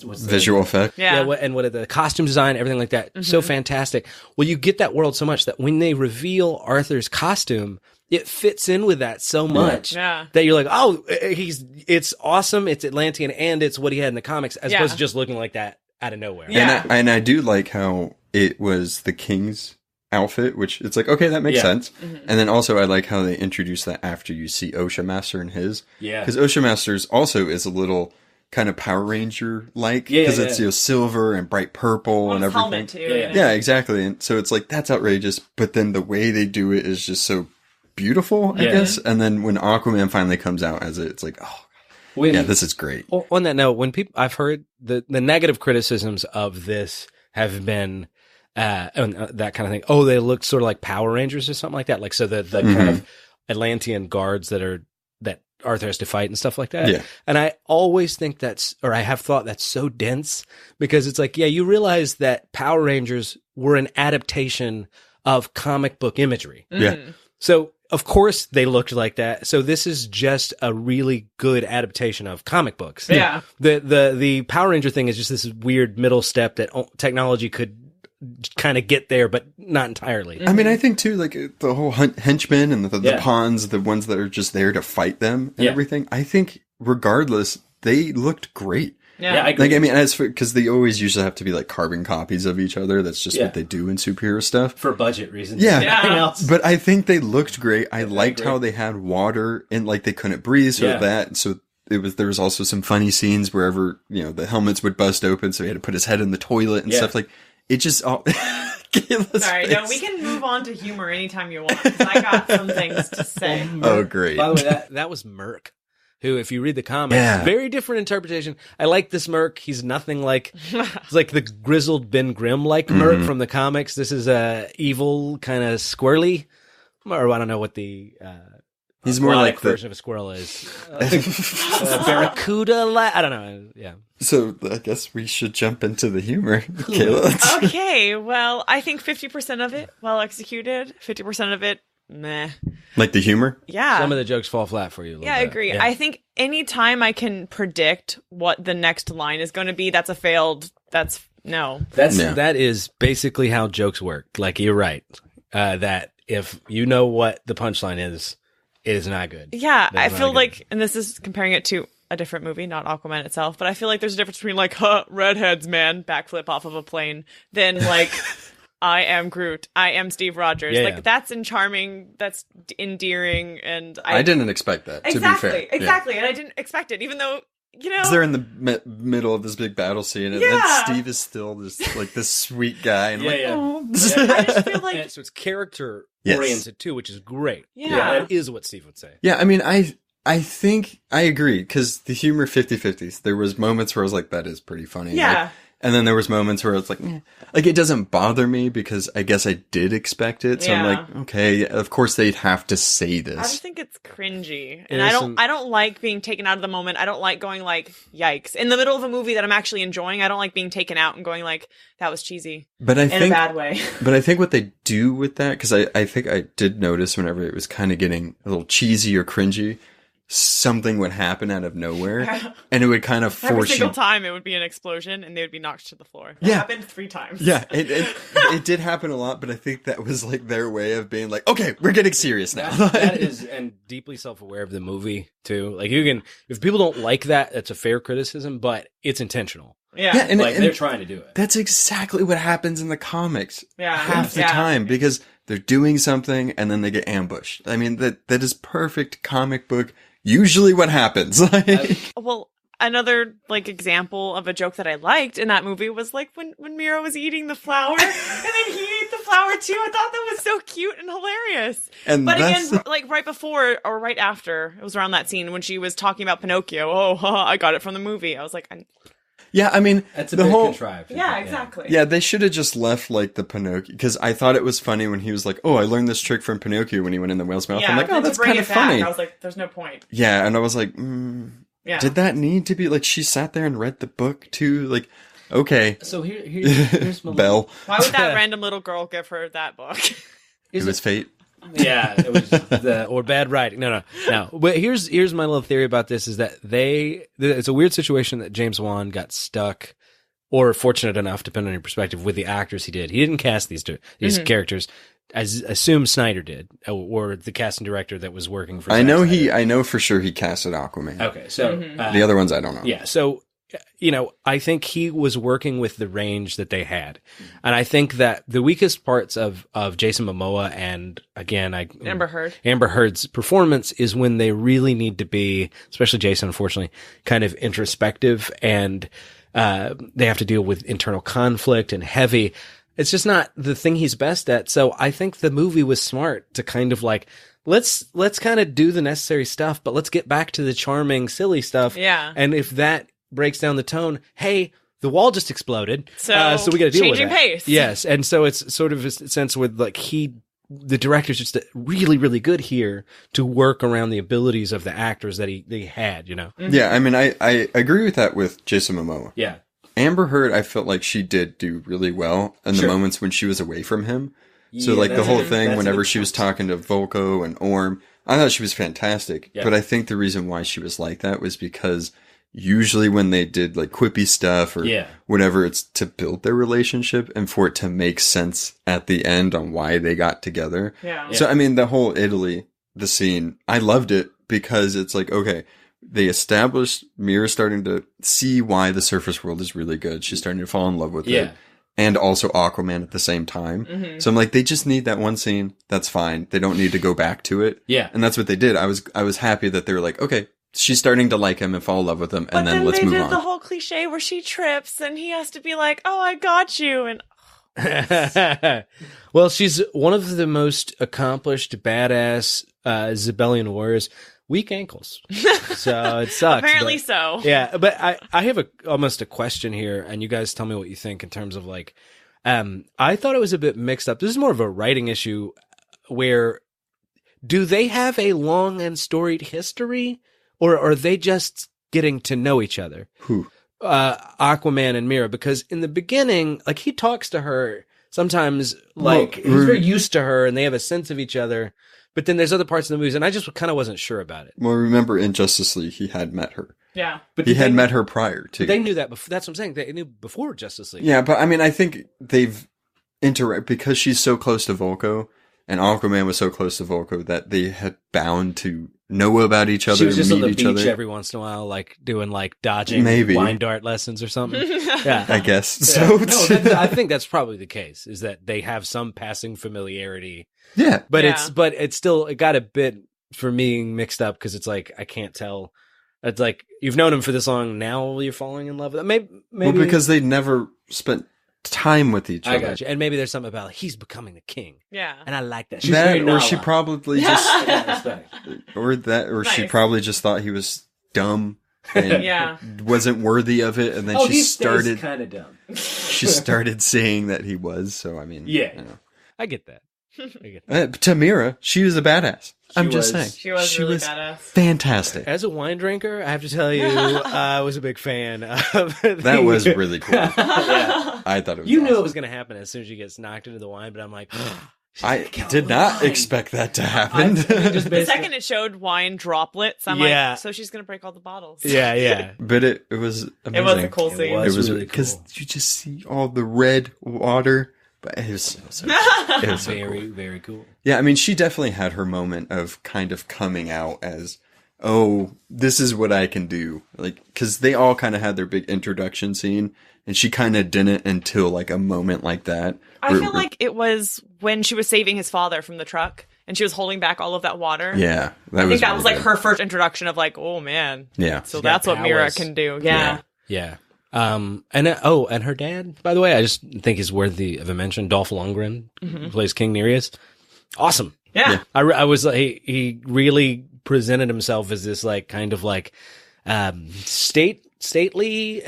what's the visual effect. Yeah. and what the costume design, everything like that. So fantastic. Well, you get that world so much that when they reveal Arthur's costume, it fits in with that so much that you're like, oh, it's awesome. It's Atlantean and it's what he had in the comics, as opposed to just looking like that out of nowhere. Yeah. And I do like how it was the king's outfit, which it's like, okay, that makes sense. And then also I like how they introduce that after you see Osha Master in his. Yeah. Because Osha Master's also is a little kind of Power Ranger-like. Because it's, silver and bright purple and everything. Helmet too. Yeah, exactly. And so it's like, that's outrageous. But then the way they do it is just so beautiful, I guess. And then when Aquaman finally comes out as it, it's like, oh, this is great. On that note, when I've heard the negative criticisms of this have been that kind of thing. Oh, they look sort of like Power Rangers or something like that. Like, so the kind of Atlantean guards that Arthur has to fight and stuff like that. Yeah. And I always think I have thought that's so dense because it's like, you realize that Power Rangers were an adaptation of comic book imagery. Yeah. So of course they looked like that. So this is just a really good adaptation of comic books. Yeah. The Power Ranger thing is just this weird middle step that technology could kind of get there, but not entirely. I mean, I think too, like the whole henchmen and the pawns, the ones that are just there to fight them and everything. I think regardless, they looked great. Yeah, I agree. Like, I mean, because they always usually have to be like carbon copies of each other. That's just what they do in superhero stuff. For budget reasons. Yeah. Nothing else. But I think they looked great. I liked how they had water and like they couldn't breathe. So that, so there was also some funny scenes wherever, the helmets would bust open. So he had to put his head in the toilet and stuff. Like, it just all. Sorry, no, we can move on to humor anytime you want. 'Cause I got some things to say. Oh, great. By the way, that was Merc, who, if you read the comics, very different interpretation. I like this Merc. He's nothing like, it's like the grizzled Ben Grimm like Merc from the comics. This is a evil, kind of squirrely, or I don't know what the he's more like version of a squirrel is. Barracuda. I don't know. Yeah. So I guess we should jump into the humor, Kayla. Okay, well, I think 50% of it well executed, 50% of it meh. Like the humor? Yeah. Some of the jokes fall flat for you. I agree. Yeah. I think anytime I can predict what the next line is going to be, that is basically how jokes work. Like, you're right. That if you know what the punchline is, it is not good. Yeah, I feel like, and this is comparing it to a different movie, not Aquaman itself, but I feel like there's a difference between like, redheads, man, backflip off of a plane, than like, I am Groot, I am Steve Rogers. That's charming, that's endearing, and I didn't expect that, to be fair. Exactly, and I didn't expect it, even though, they're in the middle of this big battle scene, and then Steve is still this sweet guy, and I just feel like... And so it's character-oriented, too, which is great. Yeah. That is what Steve would say. Yeah, I mean, I think I agree, because the humor 50-50. There was moments where I was like, that is pretty funny. Yeah. And then there was moments where it's like, it doesn't bother me because I guess I did expect it. So I'm like, okay, of course they'd have to say this. I just think it's cringy. And I don't like being taken out of the moment. I don't like going like, yikes. In the middle of a movie that I'm actually enjoying, I don't like being taken out and going like, that was cheesy. But in a bad way. But I think what they do with that, because I think I did notice whenever it was kind of getting a little cheesy or cringy, something would happen out of nowhere, and it would kind of force every single time it would be an explosion and they would be knocked to the floor. It happened 3 times. Yeah, it did happen a lot, but I think that was like their way of being like, okay, we're getting serious now. That is, and deeply self-aware of the movie too. Like, if people don't like that, that's a fair criticism, but it's intentional. Yeah, and they're trying to do it. That's exactly what happens in the comics. Yeah, half the time, because they're doing something and then they get ambushed. I mean, that is perfect comic book. Usually what happens. Well, another like example of a joke that I liked in that movie was like when Mira was eating the flower and then he ate the flower too. I thought that was so cute and hilarious. And but that's again, like right before or right after, it was around that scene when she was talking about Pinocchio. Oh, I got it from the movie. I was like, yeah, I mean, That's a the bit whole contrived. yeah, exactly. yeah, they should have just left like the Pinocchio, because I thought it was funny when he was like, "Oh, I learned this trick from Pinocchio" when he went in the whale's mouth. Yeah, I'm like, "Oh, to that's bring kind it of back, funny." I was like, there's no point. Yeah, and I was like, Yeah. did that need to be like she sat there and read the book too? Like, okay, So here's my Belle, Why would that random little girl give her that book? it was fate. Yeah, it was the Or bad writing. No. But here's my little theory about this is that it's a weird situation that James Wan got stuck, or fortunate enough, depending on your perspective, with the actors he did. He didn't cast these characters, as assume Snyder did, or the casting director that was working for. I Zack know Snyder. I know for sure he casted Aquaman. okay. So The other ones I don't know. Yeah. So, I think he was working with the range that they had. And I think that the weakest parts of Jason Momoa and, again, Amber Heard. Amber Heard's performance is when they really need to be, especially Jason, unfortunately, kind of introspective, and they have to deal with internal conflict and heavy. It's just not the thing he's best at. So I think the movie was smart to kind of like, let's kind of do the necessary stuff, but let's get back to the charming, silly stuff. Yeah. And if that breaks down the tone, hey, the wall just exploded. So we got to deal with changing that. pace. Yes. And so it's sort of a sense with like the director's just really, really good here to work around the abilities of the actors that they had, Yeah, I mean, I agree with that with Jason Momoa. yeah, Amber Heard, I felt like she did do really well in the Sure. moments when she was away from him. So Yeah, like the that's whole a- thing, that's a whenever good she was point. talking to Volko and Orm, I thought she was fantastic. Yeah. But I think the reason why she was like that was because usually when they did like quippy stuff or Yeah. whatever, it's to build their relationship and for it to make sense at the end on why they got together. Yeah. So I mean, the whole Italy, the scene, I loved it because it's like, okay, they established Mira starting to see why the surface world is really good. She's starting to fall in love with Yeah. it. And also Aquaman at the same time. So I'm like, they just need that one scene. That's fine. They don't need to go back to it. Yeah. And that's what they did. I was happy that they were like, okay, she's starting to like him and fall in love with him. But And then let's they move did on. the whole cliche where she trips and he has to be like, "Oh, I got you," and Well, she's one of the most accomplished, badass Zibellian warriors. Weak ankles, so it sucks. apparently but- so. Yeah, but I have almost a question here, and you guys tell me what you think in terms of like, I thought it was a bit mixed up. This is more of a writing issue where do they have a long and storied history, or are they just getting to know each other? Who? Aquaman and Mira, because in the beginning, like he talks to her sometimes, like Well, he's very used to her, and they have a sense of each other. But then there's other parts of the movies, and I just kind of wasn't sure about it. Well, remember in Justice League, he had met her. Yeah. But He did had they- met her prior to. They knew that before. That's what I'm saying. They knew before Justice League. Yeah, but I mean, I think they've because she's so close to Volko and Aquaman was so close to Volko that they had bound to know about each other, She was just on meet the each beach other. every once in a while, like doing like dodging Maybe. wine dart lessons or something. Yeah. I guess. Yeah. So, No, I think that's probably the case, is that they have some passing familiarity. yeah. But Yeah. it's still, it got a bit for me mixed up because it's like I can't tell. It's like you've known him for this long, now you're falling in love with him. Maybe Well, because they never spent time with each I other. got you. And maybe there's something about like, he's becoming the king, Yeah. and I like that. She's That, very or she Nala. probably just, respect. or she Nice. probably just thought he was dumb and Yeah. wasn't worthy of it, and then she started kind of dumb. she started saying that he was. So I mean, Yeah. you know. I get that. I get that. Tamira, she was a badass. I'm just was. saying, She was really badass. fantastic. As a wine drinker, I have to tell you, I was a big fan of That was really cool. I thought it was. You knew it awesome. was going to happen as soon as she gets knocked into the wine, but I'm like, I did not expect that to happen. The second it showed wine droplets, I'm Yeah. like, so she's gonna break all the bottles. yeah. But it was amazing. It was a cool scene. was. It was really because cool. you just see all the red water, but it was so it was so Very, cool. very cool. Yeah, I mean, she definitely had her moment of kind of coming out as, oh, this is what I can do. Like, because they all kind of had their big introduction scene, and she kind of didn't until like a moment like that. I where- feel like it was when she was saving his father from the truck and she was holding back all of that water. yeah, I think that really was like good. her first introduction of like, oh man. Yeah, So She got that's what Mira powers. can do. Yeah. Yeah. And her dad, by the way, I just think is worthy of a mention. Dolph Lundgren who plays King Nereus. Awesome. Yeah. I was like, he really presented himself as this like kind of like stately,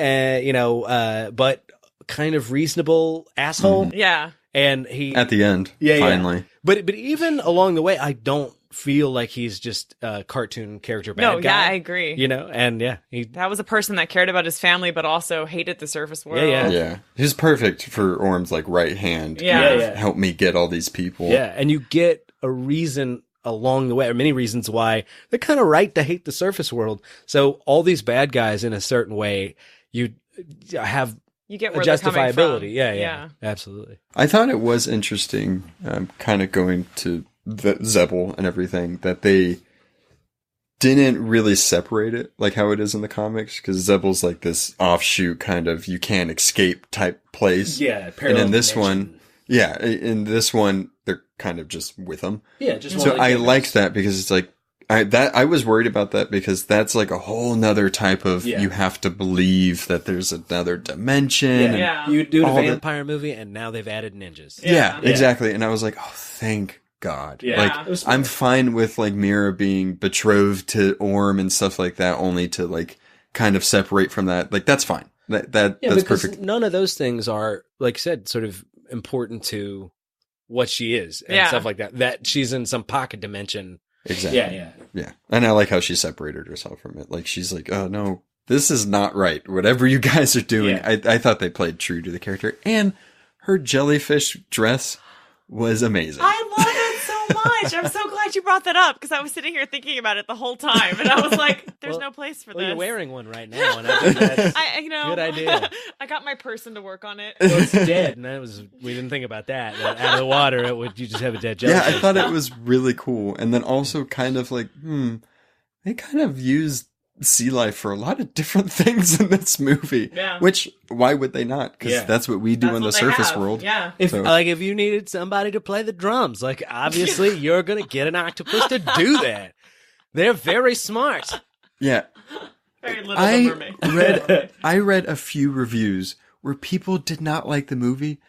but kind of reasonable asshole. Yeah. And he At the end, finally. But even along the way, I don't feel like he's just a cartoon character bad guy. I agree. And That was a person that cared about his family, but also hated the surface world. Yeah. He's perfect for Orm's like right hand. Yeah. Help me get all these people. Yeah, and you get a reason along the way, or many reasons why they're kind of right to hate the surface world. So all these bad guys, in a certain way, you have You get where a they're coming from. justifiability. Yeah, absolutely. I thought it was interesting, kind of going to the Zebel and everything, that they didn't really separate it like how it is in the comics, because Zebel's like this offshoot kind of you can't escape type place. Yeah, and in this one, they're kind of just with them. Yeah, just so I liked that because it's like I was worried about that because that's like a whole nother type of you have to believe that there's another dimension. Yeah. You do a vampire movie, and now they've added ninjas. Yeah, exactly. And I was like, oh, thank God. Yeah. Like, I'm fine with like Mira being betrothed to Orm and stuff like that, only to like kind of separate from that. Like, that's fine. That's perfect. None of those things are, like I said, sort of important to what she is and stuff like that. That she's in some pocket dimension. Exactly. Yeah. And I like how she separated herself from it. Like, she's like, oh no, this is not right. Whatever you guys are doing. Yeah. I thought they played true to the character, and her jellyfish dress was amazing. I love it so much. I'm so glad you brought that up, because I was sitting here thinking about it the whole time, and I was like, there's no place for this. You're wearing one right now, and I think that's good idea. I got my person to work on it. Well, it's dead, and we didn't think about that. Out of the water, you just have a dead jellyfish. Yeah, I thought it was really cool. And then also kind of like, they kind of used sea life for a lot of different things in this movie. Yeah. Which, why would they not? Because that's what we do in the surface world. Yeah. If you needed somebody to play the drums, like, obviously you're going to get an octopus to do that. They're very smart. Yeah. Very little mermaid. I read a few reviews where people did not like the movie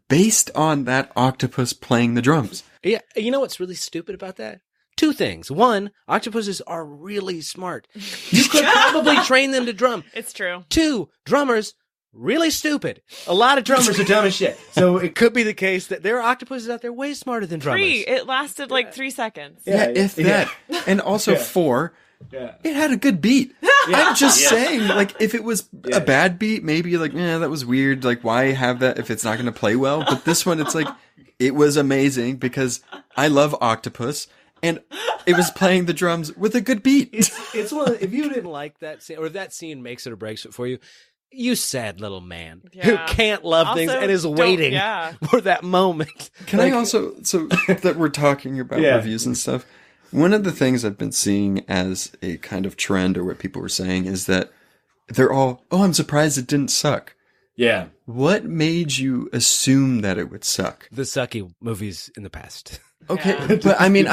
based on that octopus playing the drums. Yeah. You know what's really stupid about that? Two things. One, octopuses are really smart. You could probably train them to drum. It's true. Two, drummers, really stupid. A lot of drummers are dumb as shit. So it could be the case that there are octopuses out there way smarter than drummers. It lasted like 3 seconds. Yeah, if that. And also 4, it had a good beat. I'm just saying, like, if it was a bad beat, maybe like, that was weird. Like, why have that if it's not going to play well? But this one, it's like, it was amazing because I love octopus. And it was playing the drums with a good beat. It's one if you didn't like that scene, or if that scene makes it or breaks it for you, you sad little man who can't love things and is waiting for that moment. Can I also, so that we're talking about reviews and stuff, one of the things I've been seeing as a kind of trend, or what people were saying, is that they're all, I'm surprised it didn't suck. Yeah. What made you assume that it would suck? The sucky movies in the past. Okay, but I mean,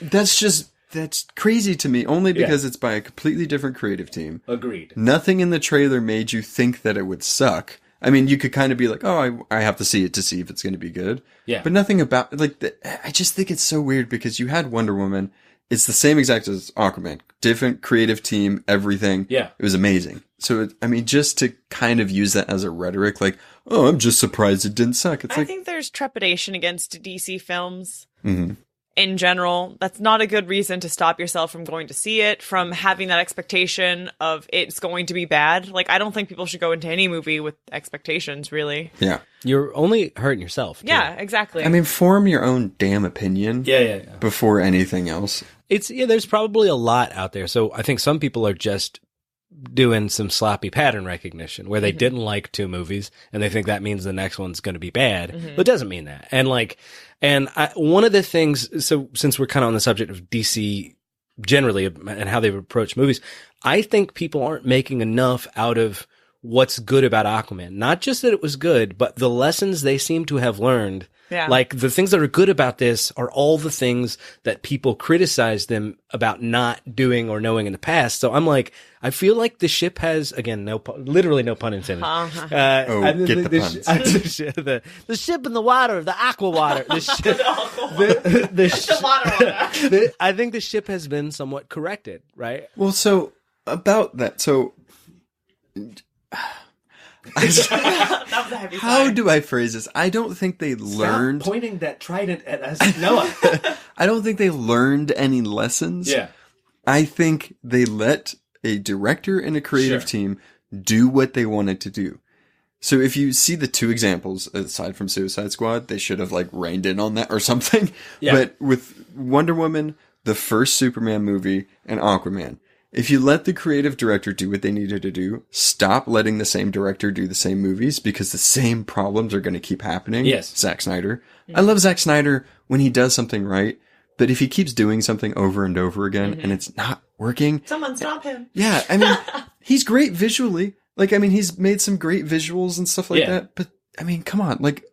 that's crazy to me, only because it's by a completely different creative team. Agreed. Nothing in the trailer made you think that it would suck. I mean, you could kind of be like, I have to see it to see if it's going to be good. Yeah. But nothing about, I just think it's so weird because you had Wonder Woman. It's the same exact as Aquaman. Different creative team, everything. Yeah. It was amazing. So, just to kind of use that as a rhetoric, like, I'm just surprised it didn't suck. I think there's trepidation against DC films in general. That's not a good reason to stop yourself from going to see it, from having that expectation of it's going to be bad. Like, I don't think people should go into any movie with expectations, really. Yeah. You're only hurting yourself. Too. Yeah, exactly. Form your own damn opinion. Yeah. Before anything else. There's probably a lot out there. So I think some people are just doing some sloppy pattern recognition where they didn't like 2 movies and they think that means the next one's going to be bad. But it doesn't mean that. And one of the things, so since we're kind of on the subject of DC generally and how they've approached movies, I think people aren't making enough out of what's good about Aquaman. Not just that it was good, but the lessons they seem to have learned. Yeah. Like the things that are good about this are all the things that people criticize them about not doing or knowing in the past. So I'm like, I feel like the ship has, again, literally no pun intended. Get the puns. The ship in the water, the aqua water. The ship, I think the ship has been somewhat corrected, right? Well, so about that, so That was a heavy how sigh. do I phrase this? I don't think they learned. Stop pointing that trident at us, Noah. I don't think they learned any lessons. Yeah. I think they let a director and a creative Sure. team do what they wanted to do. So if you see the two examples, aside from Suicide Squad, they should have like reined in on that or something. Yeah. But with Wonder Woman, the first Superman movie, and Aquaman, if you let the creative director do what they needed to do, stop letting the same director do the same movies because the same problems are going to keep happening. Yes. Zack Snyder. I love Zack Snyder when he does something right, but if he keeps doing something over and over again and it's not working. Someone stop him. Yeah. I mean, he's great visually. Like, I mean, he's made some great visuals and stuff like Yeah. that, but I mean, come on, like,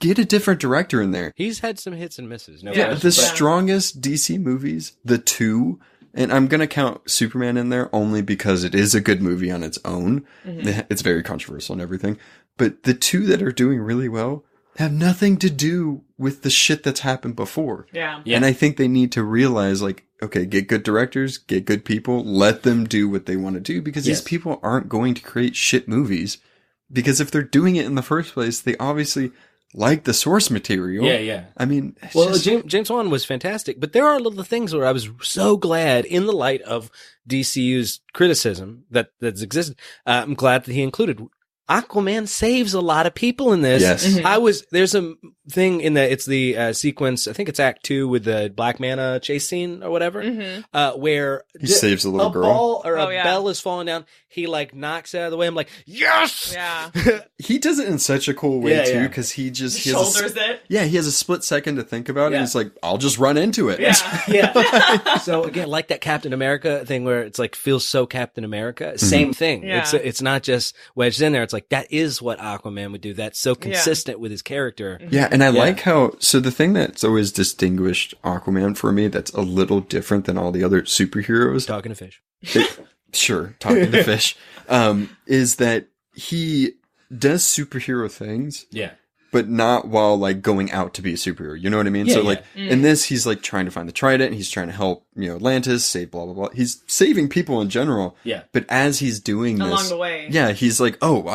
get a different director in there. He's had some hits and misses. No Yeah. question. The strongest DC movies, the two, and I'm going to count Superman in there only because it is a good movie on its own. It's very controversial and everything. But the two that are doing really well have nothing to do with the shit that's happened before. Yeah. Yeah. And I think they need to realize, like, okay, get good directors, get good people, let them do what they want to do because Yes. these people aren't going to create shit movies. Because if they're doing it in the first place, they obviously like the source material. Yeah, yeah. I mean, it's Well, just- James Wan was fantastic, but there are little things where I was so glad, in the light of DCU's criticism that's existed, I'm glad that he included. Aquaman saves a lot of people in this. Yes. There's a thing in it's the sequence, I think it's Act 2 with the Black Mana chase scene or whatever, where He saves the little a girl. ball or Oh, a yeah. bell is falling down. He like knocks it out of the way. I'm like, yes! Yeah. He does it in such a cool way Yeah, too, yeah. because he has Shoulders it. he has a split second to think about it. Yeah. And it's like, I'll just run into it. Yeah. Yeah. So again, like that Captain America thing where it's like feels so Captain America. Same thing. Yeah. It's not just wedged in there. It's like that is what Aquaman would do. That's so consistent with his character. Yeah, and I like how, so the thing that's always distinguished Aquaman for me that's a little different than all the other superheroes, Talking to fish. sure, talking to fish, is that he does superhero things, Yeah. but not while like going out to be a superhero. You know what I mean? Yeah, So yeah. like in this, he's like trying to find the trident. He's trying to help, Atlantis, save blah, blah, blah. He's saving people in general. Yeah. But as he's doing this, Along the way. yeah, he's like, oh,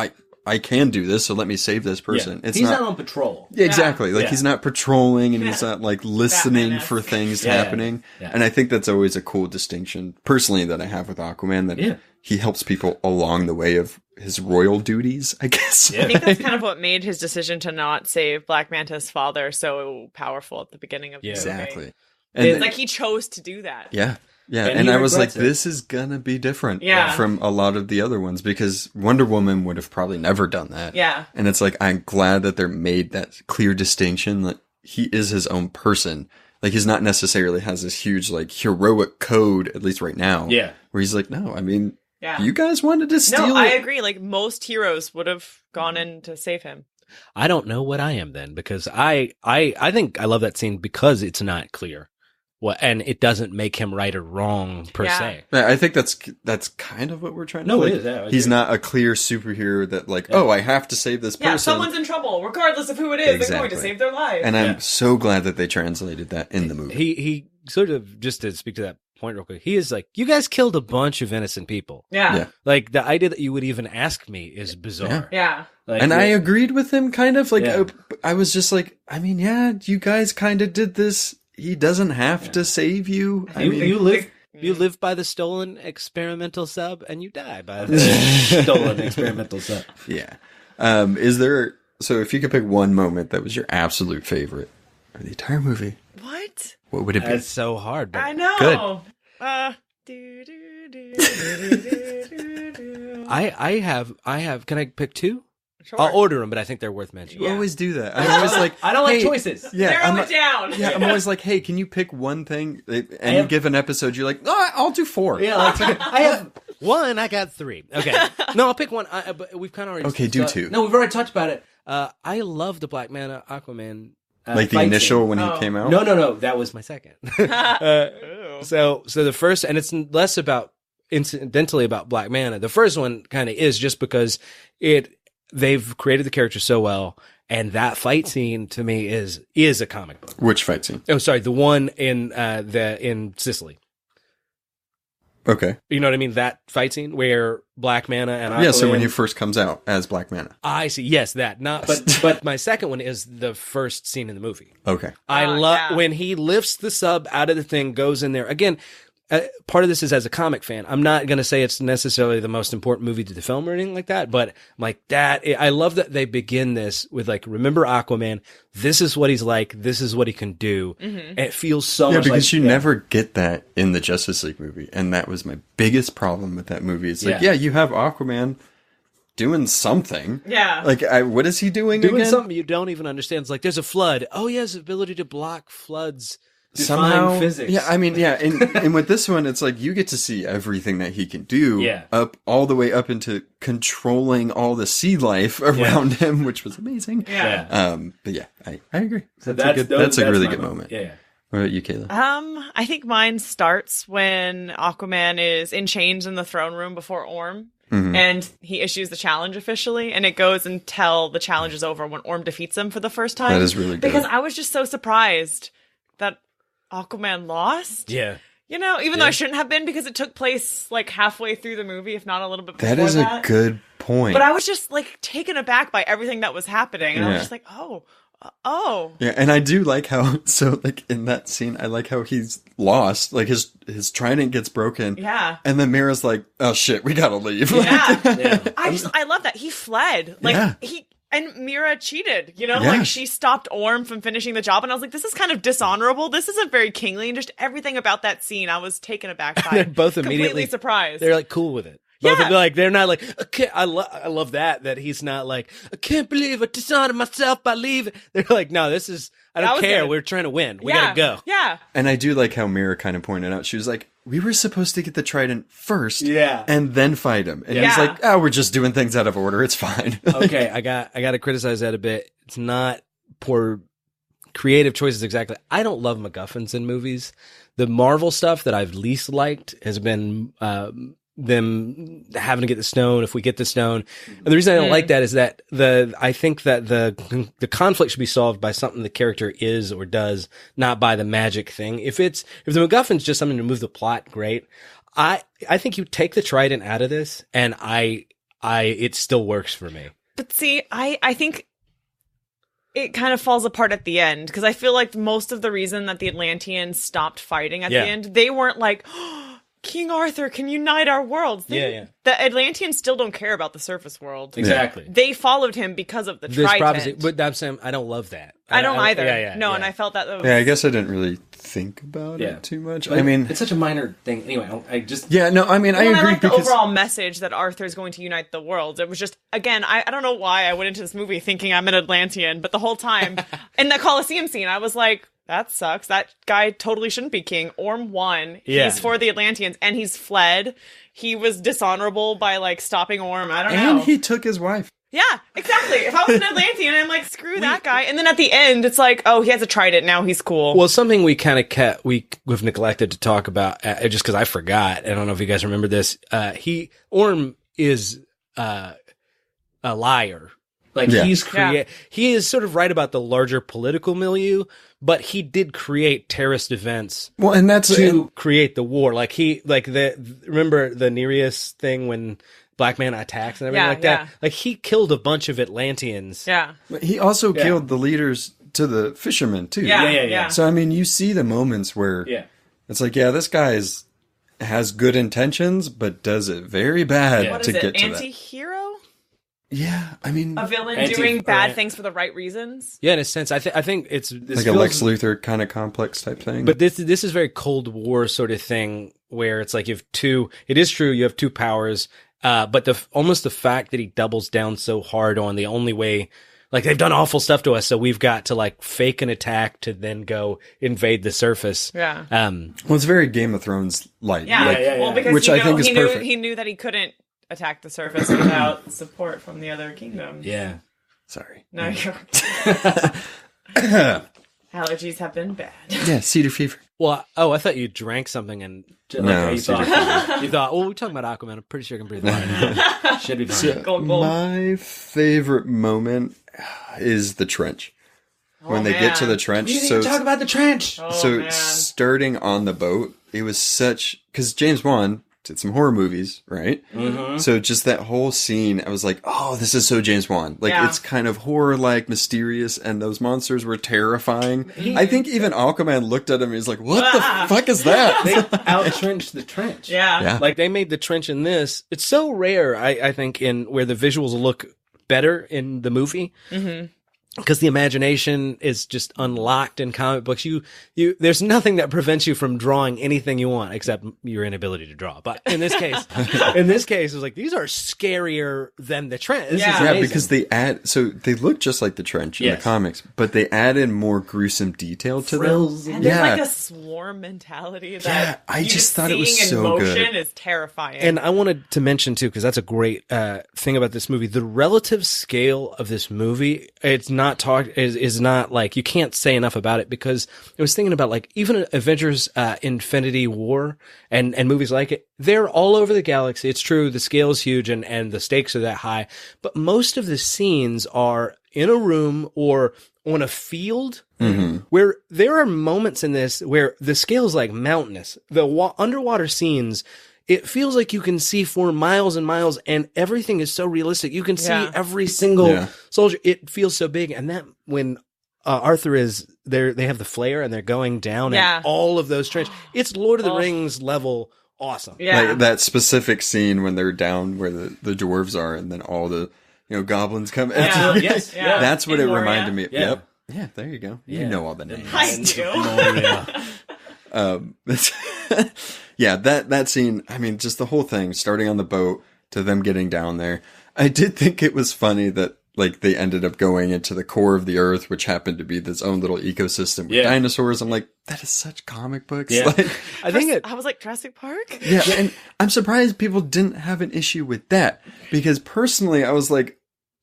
I can do this. So let me save this person. Yeah. It's He's not on patrol. Yeah, exactly. Like Yeah. he's not patrolling and he's not like listening Batman-esque. for things Yeah. happening. Yeah. And I think that's always a cool distinction personally that I have with Aquaman that Yeah. he helps people along the way of his royal duties, I guess. Yeah. I think that's kind of what made his decision to not save Black Manta's father so powerful at the beginning of the movie. Exactly. And It's then- like he chose to do that. yeah. Yeah. And And he I was like, regrets it. this is gonna be different Yeah. from a lot of the other ones because Wonder Woman would have probably never done that. Yeah. And it's like, I'm glad that they made that clear distinction that he is his own person. Like, he's not necessarily has this huge, like, heroic code, at least right now. Yeah. Where he's like, no, I mean, Yeah. you guys wanted to steal No, I it. agree. Like most heroes would have gone in to save him. I don't know what I am then because I think I love that scene because it's not clear. And it doesn't make him right or wrong per Yeah. se. Yeah, I think that's kind of what we're trying to No, do. it is, yeah, I He's agree. not a clear superhero that like, oh, I have to save this Yeah, person. someone's in trouble, regardless of who it is. They're going to Exactly. save their life. And I'm Yeah. so glad that they translated that in the movie. He sort of, just to speak to that point real quick, he is like, you guys killed a bunch of innocent people. yeah. Yeah. Like the idea that you would even ask me is bizarre. Yeah. Like, And I agreed with him kind of like, Yeah. I was just like, I mean, yeah, you guys kind of did this. He doesn't have to save you. I mean, You live by the stolen experimental sub and you die by the stolen experimental set. yeah. So if you could pick one moment that was your absolute favorite of the entire movie, What? what would it be? That's so hard. But I know. Good. Do, do, do, do, do, do, do. I have, can I pick two? Sure. I'll order them, but I think they're worth mentioning. You Yeah. always do that. I'm always like, I don't like hey, choices. Yeah, Narrow it down. Yeah, I'm always like, hey, can you pick one thing? Any have- given episode, you're like, oh, I'll do four. Yeah, like, I have One, I got three. Okay. No, I'll pick one. But we've kind of already... Okay, do two. No, we've already talked about it. I love the Black Manta Aquaman. Like the fight initial scene. when he came out? No, that was My second. So the first, and it's less about incidentally about Black Manta. The first one kind of is just because they've created the character so well, and that fight scene to me is a comic book. Which fight scene? Oh, sorry, the one in Sicily. Okay. You know what I mean? That fight scene where Black Manta and Aquaman. Yeah, so when he first comes out as Black Manta. I see. Yes, that. Not. But my second one is the first scene in the movie. Okay. I love yeah. when he lifts the sub out of the thing, goes in there again. Part of this is as a comic fan. I'm not going to say it's necessarily the most important movie to the film or anything like that, but I'm like that. I love that they begin this with like, remember Aquaman. This is what he's like. This is what he can do. Mm-hmm. And it feels so much because like, you never get that in the Justice League movie. And that was my biggest problem with that movie. It's like, you have Aquaman doing something. Yeah. Like, what is he doing doing again? something you don't even understand. It's like, there's a flood. Oh, he has the ability to block floods. Somehow, physics. yeah, I mean, yeah, and with this one, it's like you get to see everything that he can do, up all the way up into controlling all the sea life around him, which was amazing. Yeah. But yeah, I agree. So That's a really good moment. moment. Yeah. What about you, Kayla? I think mine starts when Aquaman is in chains in the throne room before Orm. Mm-hmm. And he issues the challenge officially, and it goes until the challenge is over when Orm defeats him for the first time. That is really good. Because I was just so surprised that Aquaman lost. Yeah. You know, even though I shouldn't have been because it took place like halfway through the movie, if not a little bit before That is a good point. But I was just like taken aback by everything that was happening. And I was just like, oh. Yeah, and I do like how, so like in that scene, I like how he's lost, like his trident gets broken. Yeah. And then Mira's like, oh shit, we gotta leave. Yeah. I love that. He fled. Like and Mira cheated, you know, like she stopped Orm from finishing the job. And I was like, this is kind of dishonorable. This isn't very kingly. And just everything about that scene, I was taken aback by. They're both immediately completely surprised. They're like cool with it. Both of them, like, they're not like, okay, I love that he's not like, I can't believe I dishonored myself by leaving. They're like, no, this is, I don't care. We're trying to win. We gotta go. Yeah. And I do like how Mira kind of pointed out, she was like, we were supposed to get the trident first and then fight him. And he's like, oh, we're just doing things out of order. It's fine. Okay, I got to criticize that a bit. It's not poor creative choices exactly. I don't love MacGuffins in movies. The Marvel stuff that I've least liked has been them having to get the stone if we get the stone. And the reason I don't like that is that I think that the conflict should be solved by something the character is or does, not by the magic thing. If the MacGuffin's just something to move the plot, great. I think you take the trident out of this and it still works for me. But see, I think it kind of falls apart at the end because I feel like most of the reason that the Atlanteans stopped fighting at the end, they weren't like, King Arthur can unite our worlds. The Atlanteans still don't care about the surface world. Exactly. They followed him because of the trident. Prophecy, but I'm saying I don't love that. I don't either. And I felt that. I guess I didn't really think about it too much. But I mean, it's such a minor thing. Anyway, I just... Yeah, no, I mean, I agree I like because... the overall message that Arthur is going to unite the world. It was just, again, I don't know why I went into this movie thinking I'm an Atlantean, but the whole time, in the Colosseum scene, I was like, that sucks. That guy totally shouldn't be king. Orm won. Yeah. He's for the Atlanteans, and he's fled. He was dishonorable by, like, stopping Orm. I don't know. And he took his wife. Yeah, exactly. If I was an Atlantean, I'm like, screw that guy. And then at the end, it's like, oh, he has a trident. Now he's cool. Well, something we kind of we've neglected to talk about, just because I forgot. I don't know if you guys remember this. Orm is a liar. Like he is sort of right about the larger political milieu, but he did create terrorist events. Well, and that's to create the war. Like remember the Nereus thing when Black Manta attacks and everything like that? Like he killed a bunch of Atlanteans. Yeah. But he also killed the leaders to the fishermen too. Yeah. So I mean, you see the moments where it's like, this guy has good intentions, but does it very bad to get to that. Anti-hero? Yeah, I mean, a villain doing bad things for the right reasons. Yeah, in a sense, I think it's like a Lex Luthor kind of complex type thing. But this is very Cold War sort of thing where it's like you have two. It is true you have two powers, but almost the fact that he doubles down so hard on the only way Like they've done awful stuff to us, so we've got to like fake an attack to then go invade the surface. Yeah. Well, it's very Game of Thrones like. Yeah. Like, Well, because which I think is perfect. He knew that he couldn't attack the surface without support from the other kingdoms. Yeah. Sorry. No, you're allergies have been bad. Yeah, cedar fever. Well, I thought you drank something and No, you cedar thought, well, we're talking about Aquaman. I'm pretty sure I can breathe water now. Should be fine. Gold. My favorite moment is the trench. When they get to the trench. We didn't even talk about the trench. Starting on the boat, it was because James Wan did some horror movies, right? Mm-hmm. So just that whole scene, I was like, oh, this is so James Wan. Like, it's kind of horror-like, mysterious, and those monsters were terrifying. I think even Aquaman looked at him and he's like, what the fuck is that? They out-trenched the trench. Yeah. Like, they made the trench in this. It's so rare, I think, in where the visuals look better in the movie. Mm-hmm. Because the imagination is just unlocked in comic books. There's nothing that prevents you from drawing anything you want except your inability to draw. But in this case, it's like, these are scarier than the trench. This is amazing. Because they look just like the trench in the comics, but they add in more gruesome detail to Frills. them. And there's like a swarm mentality that I just thought it was seeing so in good. motion is terrifying. And I wanted to mention too, because that's a great thing about this movie. The relative scale of this movie, it's not is not like, you can't say enough about it, because I was thinking about like even Avengers Infinity War and movies like it, they're all over the galaxy. It's true, the scale is huge and the stakes are that high, but most of the scenes are in a room or on a field, where there are moments in this where the scale is like mountainous. The underwater scenes, it feels like you can see for miles and miles, and everything is so realistic. You can see every single soldier. It feels so big. And that when Arthur is there, they have the flare and they're going down and all of those trenches. It's Lord of the Rings level awesome. Yeah. Like that specific scene when they're down where the dwarves are, and then all the goblins come. Yes. That's what In it Moria. reminded me. Yeah. Yep. Yeah, there you go. You know all the names. I do. That scene, I mean, just the whole thing, starting on the boat to them getting down there. I did think it was funny that like they ended up going into the core of the earth, which happened to be this own little ecosystem with dinosaurs. I'm like, that is such comic books. Yeah. Like, I was like, Jurassic Park? yeah, and I'm surprised people didn't have an issue with that, because personally I was like,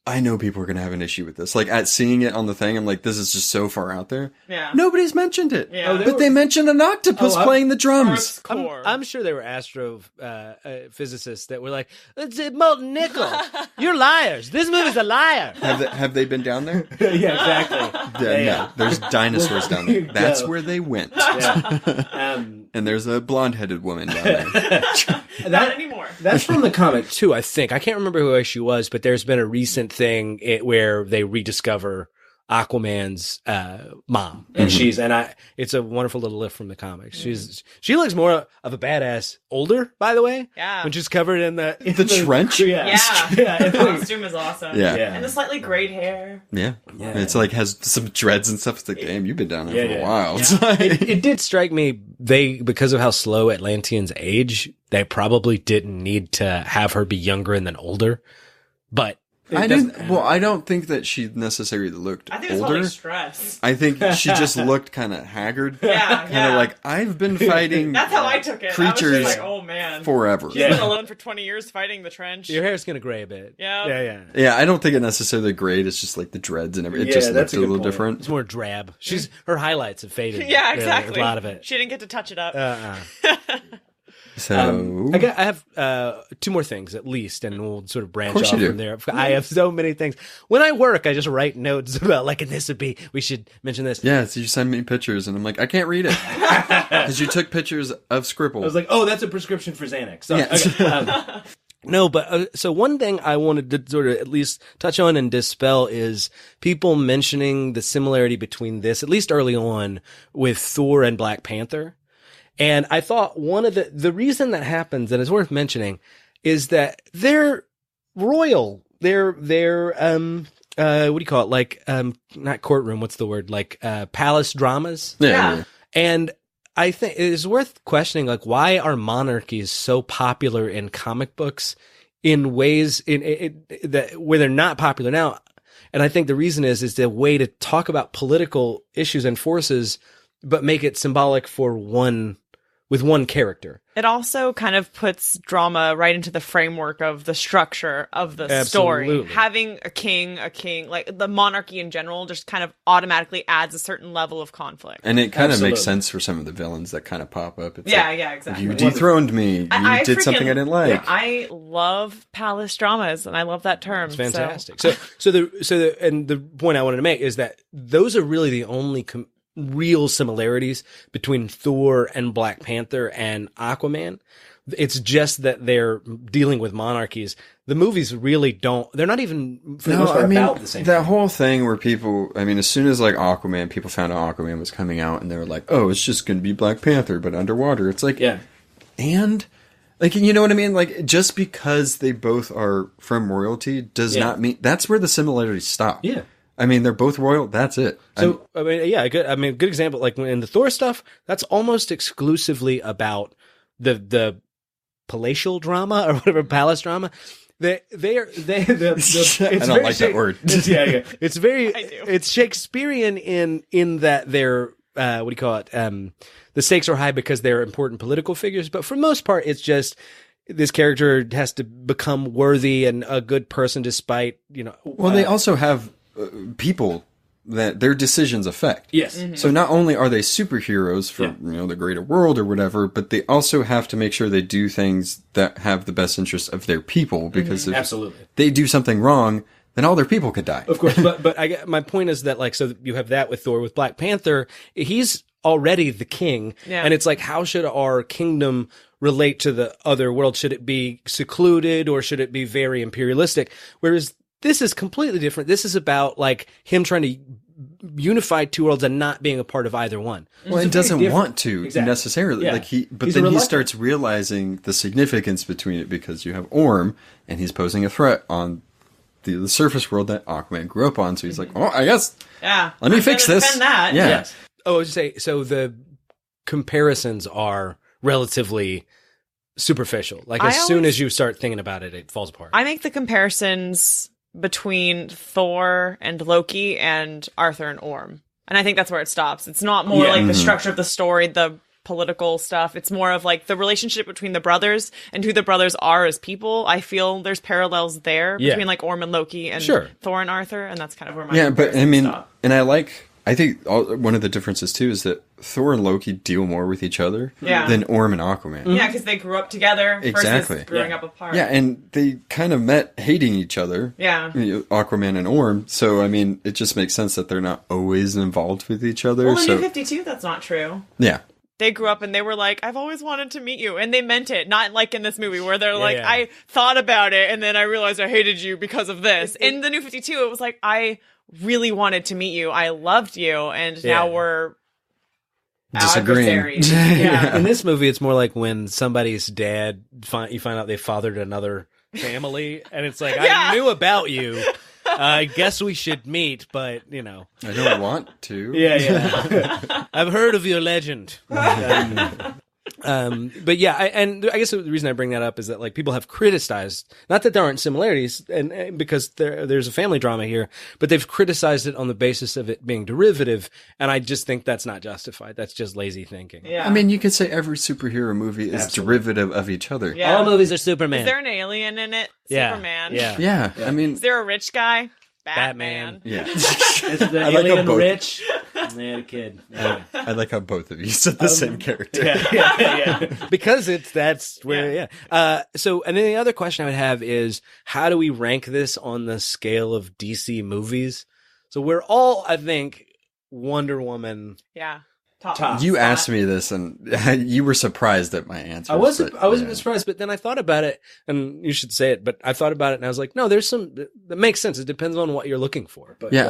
I know people are going to have an issue with this. Like, at seeing it on the thing, I'm like, this is just so far out there. Yeah. Nobody's mentioned it. Yeah. But they mentioned an octopus playing the drums. Earth's core. I'm sure there were physicists that were like, it's molten nickel. You're liars. This movie's a liar. Have they been down there? Yeah, exactly. No. There's dinosaurs down there. That's where they went. Yeah. And there's a blonde-headed woman down there. Not anymore. That's from the comic too, I think. I can't remember who she was, but there's been a recent thing where they rediscover Aquaman's mom, and it's a wonderful little lift from the comics. She looks more of a badass older, by the way. Yeah. When she's covered in the trench. Yeah. The costume is awesome. Yeah. And the slightly grayed hair. Yeah. It's like has some dreads and stuff. It's like, damn, you've been down there for a while. It did strike me, because of how slow Atlanteans age, they probably didn't need to have her be younger and then older. But I don't think that she necessarily looked I think it's older. probably stress. I think she just looked kind of haggard. Yeah. Kind of like, I've been fighting That's how I took it. creatures I was just like, oh man. forever. She's been alone for 20 years fighting the trench. your hair's gonna gray a bit. Yeah. Yeah, I don't think it necessarily grayed. It's just like the dreads and everything. It just looks a little different. It's more drab. Her highlights have faded. Yeah, exactly. A lot of it. She didn't get to touch it up. So I have two more things at least, and we'll sort of branch course off you do. from there. I have so many things. When I work, I just write notes about like, and this would be, we should mention this. yeah, so you send me pictures, and I'm like, I can't read it because you took pictures of Scribble. I was like, oh, that's a prescription for Xanax. Sorry. Yeah. Okay. No, but so one thing I wanted to sort of at least touch on and dispel is people mentioning the similarity between this, at least early on, with Thor and Black Panther. And I thought one of the reason that happens, and it's worth mentioning, is that they're royal. They're what do you call it? Like, not courtroom. What's the word? Like, palace dramas. Yeah. And I think it is worth questioning, like, why are monarchies so popular in comic books in ways that where they're not popular now? And I think the reason is the way to talk about political issues and forces, but make it symbolic for with one character. It also kind of puts drama right into the framework of the structure of the story. Absolutely. Having a king, like the monarchy in general, just kind of automatically adds a certain level of conflict. And it kind of Absolutely. makes sense for some of the villains that kind of pop up. It's Yeah, like, yeah, exactly. you dethroned me. You did something I didn't like. I love palace dramas, and I love that term. It's fantastic. So the point I wanted to make is that those are really the only real similarities between Thor and Black Panther and Aquaman. It's just that they're dealing with monarchies. The movies really don't. They're not even for the most part about the same that thing. whole thing where people, as soon as like Aquaman, people found out Aquaman was coming out, and they were like, "Oh, it's just going to be Black Panther, but underwater." It's like, Yeah. and like, you know what I mean? Like, just because they both are from royalty does not mean that's where the similarities stop. Yeah. They're both royal. That's it. So a good example, like in the Thor stuff, that's almost exclusively about the palatial drama or whatever, palace drama. I don't like that word. It's very it's Shakespearean in that they're what do you call it? The stakes are high because they're important political figures, but for the most part, it's just this character has to become worthy and a good person despite, Well, they also have people that their decisions affect. Yes. Mm-hmm. So not only are they superheroes for the greater world or whatever, but they also have to make sure they do things that have the best interest of their people, because if Absolutely. they do something wrong, then all their people could die. Of course, but my point is that, like, so you have that with Thor. With Black Panther, he's already the king, and it's like, how should our kingdom relate to the other world? Should it be secluded or should it be very imperialistic? Whereas this is completely different. This is about like him trying to unify two worlds and not being a part of either one. Well, it doesn't want to necessarily. Yeah. But then he starts realizing the significance between it, because you have Orm, and he's posing a threat on the surface world that Aquaman grew up on. So he's like, "Oh, I guess, let me fix this." Defend that. Yeah. Yes. Oh, I was just say, so the comparisons are relatively superficial. Like as soon as you start thinking about it, it falls apart. I make the comparisons between Thor and Loki and Arthur and Orm. And I think that's where it stops. It's not more like the structure of the story, the political stuff. It's more of like the relationship between the brothers and who the brothers are as people. I feel there's parallels there between like Orm and Loki and Thor and Arthur. And that's kind of where my comparisons stop. And I think one of the differences too is that Thor and Loki deal more with each other than Orm and Aquaman. Yeah, because they grew up together versus growing up apart. Yeah, and they kind of met hating each other. Yeah. Aquaman and Orm. So, it just makes sense that they're not always involved with each other. Well, in New 52, that's not true. Yeah. They grew up and they were like, I've always wanted to meet you. And they meant it. Not like in this movie where they're like, I thought about it and then I realized I hated you because of this. In the New 52, it was like, I really wanted to meet you. I loved you. And now we're disagreeing. In this movie, it's more like when somebody's dad, you find out they fathered another family. And it's like, I knew about you. I guess we should meet, but, I don't want to. Yeah. I've heard of your legend. But yeah, I guess the reason I bring that up is that like people have criticized, not that there aren't similarities, and because there's a family drama here, but they've criticized it on the basis of it being derivative, and I just think that's not justified. That's just lazy thinking. Yeah. You could say every superhero movie is derivative of each other. Yeah. All movies are Superman. Is there an alien in it? Yeah. Superman. Yeah. Is there a rich guy? Batman. Yeah. It's the alien rich. And they had a kid. Yeah. I like how both of you said the same character. Yeah. Because that's where, so, and then the other question I would have is, how do we rank this on the scale of DC movies? So we're all, I think, Wonder Woman. Yeah. Top. You asked me this, and you were surprised at my answer. I wasn't surprised, but then I thought about it, and you should say it, but I thought about it, and I was like, no, there's some, that makes sense. It depends on what you're looking for. But, yeah,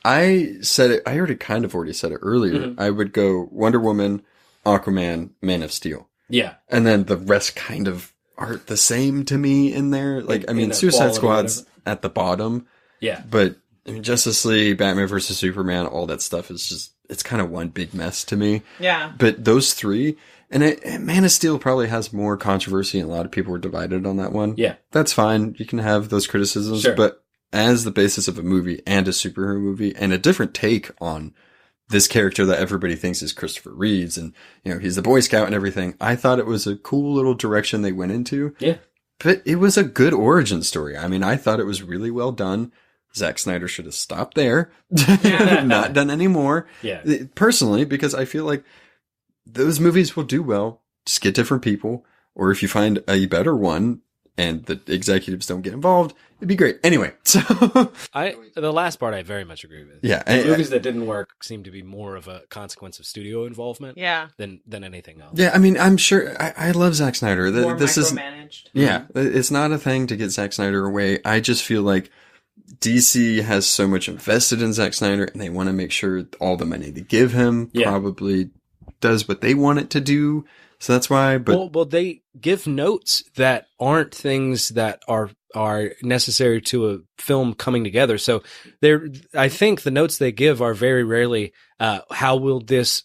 I said it, I already said it earlier. Mm-hmm. I would go Wonder Woman, Aquaman, Man of Steel. Yeah. And then the rest kind of are the same to me in there. Like, Suicide Squad's at the bottom. Yeah. But, Justice League, Batman vs. Superman, all that stuff is just, it's kind of one big mess to me. Yeah. But those three, and Man of Steel probably has more controversy, and a lot of people were divided on that one. Yeah. That's fine. You can have those criticisms, sure. but as the basis of a movie and a superhero movie and a different take on this character that everybody thinks is Christopher Reeves and, he's the Boy Scout and everything. I thought it was a cool little direction they went into. Yeah. But it was a good origin story. I mean, I thought it was really well done. Zack Snyder should have stopped there. Not done any more. Yeah. Personally, because I feel like those movies will do well. Just get different people. Or if you find a better one and the executives don't get involved, it'd be great. Anyway, so the last part I very much agree with. Yeah. Movies that didn't work seem to be more of a consequence of studio involvement than anything else. Yeah, I mean, I'm sure I love Zack Snyder. More This is micromanaged. Yeah, it's not a thing to get Zack Snyder away. I just feel like DC has so much invested in Zack Snyder and they want to make sure all the money they give him probably does what they want it to do. So that's why, but well, they give notes that aren't things that are necessary to a film coming together. So I think the notes they give are very rarely, how will this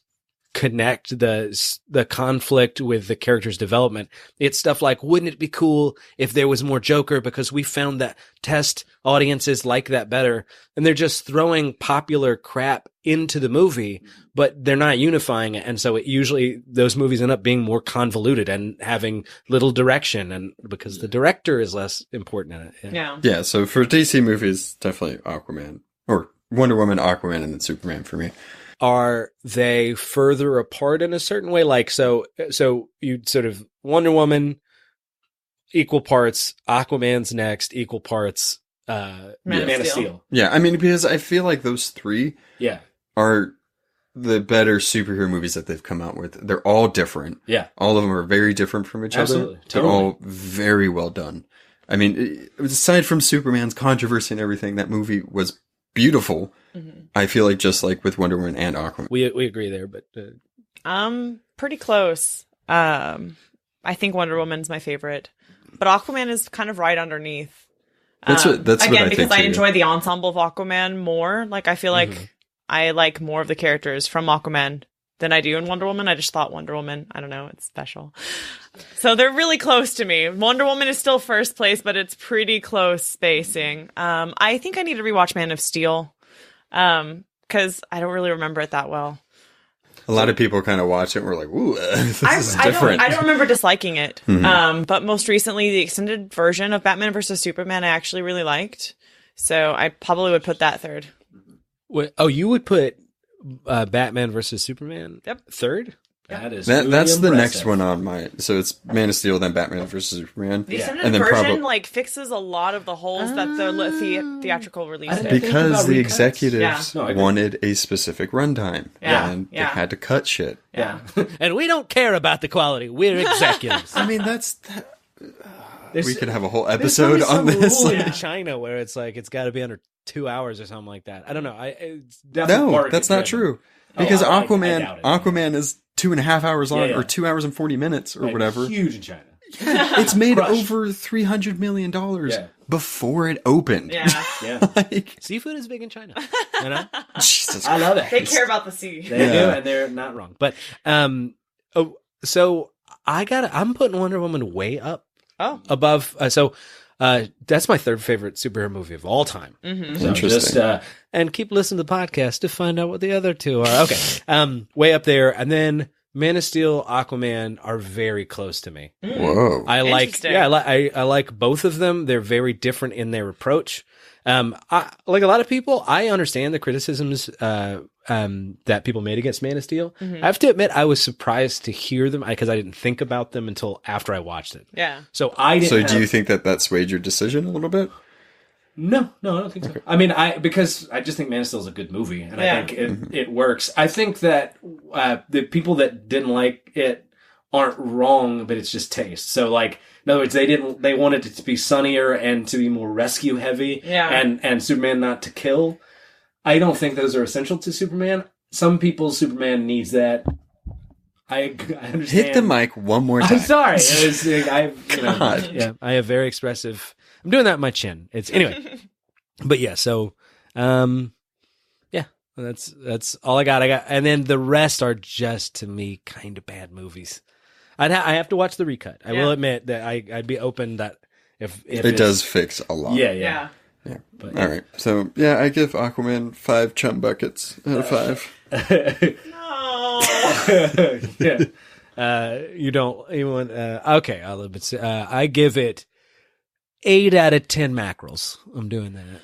connect the conflict with the character's development? It's stuff like, wouldn't it be cool if there was more Joker because we found that test audiences like that better? And they're just throwing popular crap into the movie, but they're not unifying it. And so usually those movies end up being more convoluted and having little direction, and because the director is less important in it. Yeah. So for DC movies, definitely Aquaman or Wonder Woman, Aquaman, and then Superman for me. Are they further apart in a certain way? Like, so you'd sort of Wonder Woman, equal parts, Aquaman's next, equal parts, Man of Steel. Yeah. I mean, because I feel like those three are the better superhero movies that they've come out with. They're all different. Yeah. All of them are very different from each Absolutely. other. They're all very well done. I mean, aside from Superman's controversy and everything, that movie was beautiful. Mm-hmm. I feel like just like with Wonder Woman and Aquaman. We agree there, but pretty close. I think Wonder Woman's my favorite, but Aquaman is kind of right underneath. That's what I think because I too. enjoy the ensemble of Aquaman more. Like, I feel like I like more of the characters from Aquaman than I do in Wonder Woman. I just thought Wonder Woman, I don't know, it's special. So they're really close to me. Wonder Woman is still first place, but it's pretty close spacing. I think I need to rewatch Man of Steel, because I don't really remember it that well. A lot of people kind of watch it and we're like, ooh, this is different. I don't remember disliking it. But most recently, the extended version of Batman vs. Superman I actually really liked. So I probably would put that third. You would put Batman versus Superman third? That's the next one on my. So it's Man of Steel, then Batman versus Superman. The extended version fixes a lot of the holes that the theatrical release did. Because the executives wanted a specific runtime, and they had to cut shit. Yeah, and we don't care about the quality. We're executives. I mean, we could have a whole episode on this. In China, where it's like it's got to be under 2 hours or something like that. I don't know. That's not true. Because Aquaman is 2.5 hours long, or 2 hours and 40 minutes, or whatever. Huge in China. It's made over $300 million before it opened. Seafood is big in China. You know? Jesus I love it. They care about the sea. They do, and they're not wrong. But so I'm putting Wonder Woman way up. Above. That's my third favorite superhero movie of all time. Mm-hmm. So interesting. And keep listening to the podcast to find out what the other two are. Okay. Way up there. And then Man of Steel, Aquaman are very close to me. Whoa. I like both of them. They're very different in their approach. Like a lot of people, I understand the criticisms that people made against Man of Steel. I have to admit, I was surprised to hear them because I didn't think about them until after I watched it. Yeah. So do you think that swayed your decision a little bit? No, I don't think so. I mean, because I just think Man of Steel is a good movie, and I think it works. I think that the people that didn't like it aren't wrong, but it's just taste. So, like, in other words, they wanted it to be sunnier and to be more rescue heavy, and Superman not to kill. I don't think those are essential to Superman. Some people's Superman needs that. I understand. Hit the mic one more time. I'm sorry. I have very expressive. I'm doing that with my chin. It's anyway, but yeah. So, that's all I got. And then the rest are just to me kind of bad movies. I have to watch the recut. I will admit that I'd be open that if it does fix a lot. Yeah. Yeah. But, All right. So, yeah, I give Aquaman 5 chum buckets out of 5. No. yeah. You don't even. Okay, I'll leave it. I give it 8 out of 10 mackerels. I'm doing that.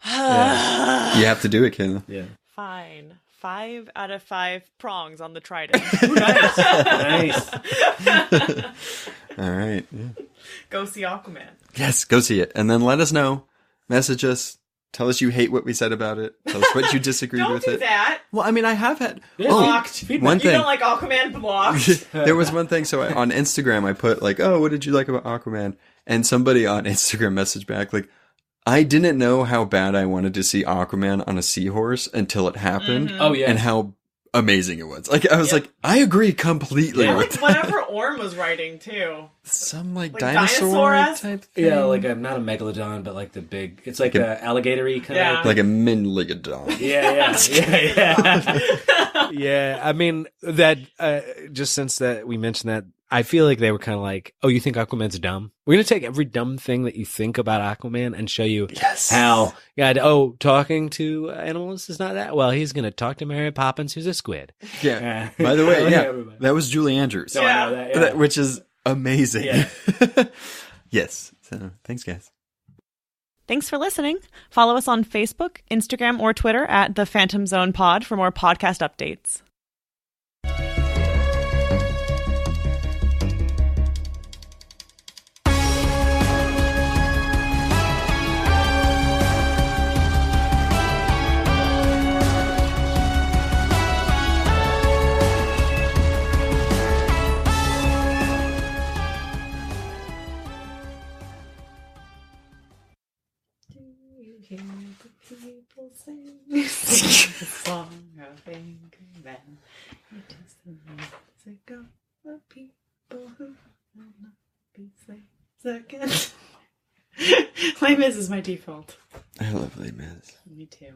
Yeah. You have to do it, Kayla. Yeah. Fine. 5 out of 5 prongs on the trident. Nice. Nice. All right. Yeah. Go see Aquaman. Yes, go see it. And then let us know. Message us. Tell us you hate what we said about it. Tell us what you disagreed Don't with do it. that. Well, I mean, I have had... Yeah, Blocked. feedback. One You thing. don't like Aquaman? Blocked. There was one thing. So on Instagram, I put like, oh, what did you like about Aquaman? And somebody on Instagram messaged back like, I didn't know how bad I wanted to see Aquaman on a seahorse until it happened. Oh, yeah. And how amazing it was. Like, I was like, I agree completely I with like whatever Orm was writing, too. some like dinosaur dinosaur ass? type thing. Yeah, like not a megalodon, but like the big. It's like a alligatory kind Yeah. of. Like a Minligadon. Yeah. Yeah, I mean that. Just since that we mentioned that, I feel like they were kind of like, "Oh, you think Aquaman's dumb? We're gonna take every dumb thing that you think about Aquaman and show you how." Yeah. Talking to animals is not that well. He's gonna talk to Mary Poppins, who's a squid. Yeah. By the way, yeah, everybody. that was Julie Andrews. So I know that. Yeah. Which is amazing. Yeah. Yes. So thanks, guys. Thanks for listening. Follow us on Facebook, Instagram, or Twitter at the Phantom Zone Pod for more podcast updates. People sing the song of Anchorman. It is the music of the people who will not be slaves again. Les Mis is my default. I love Les Mis. Me too.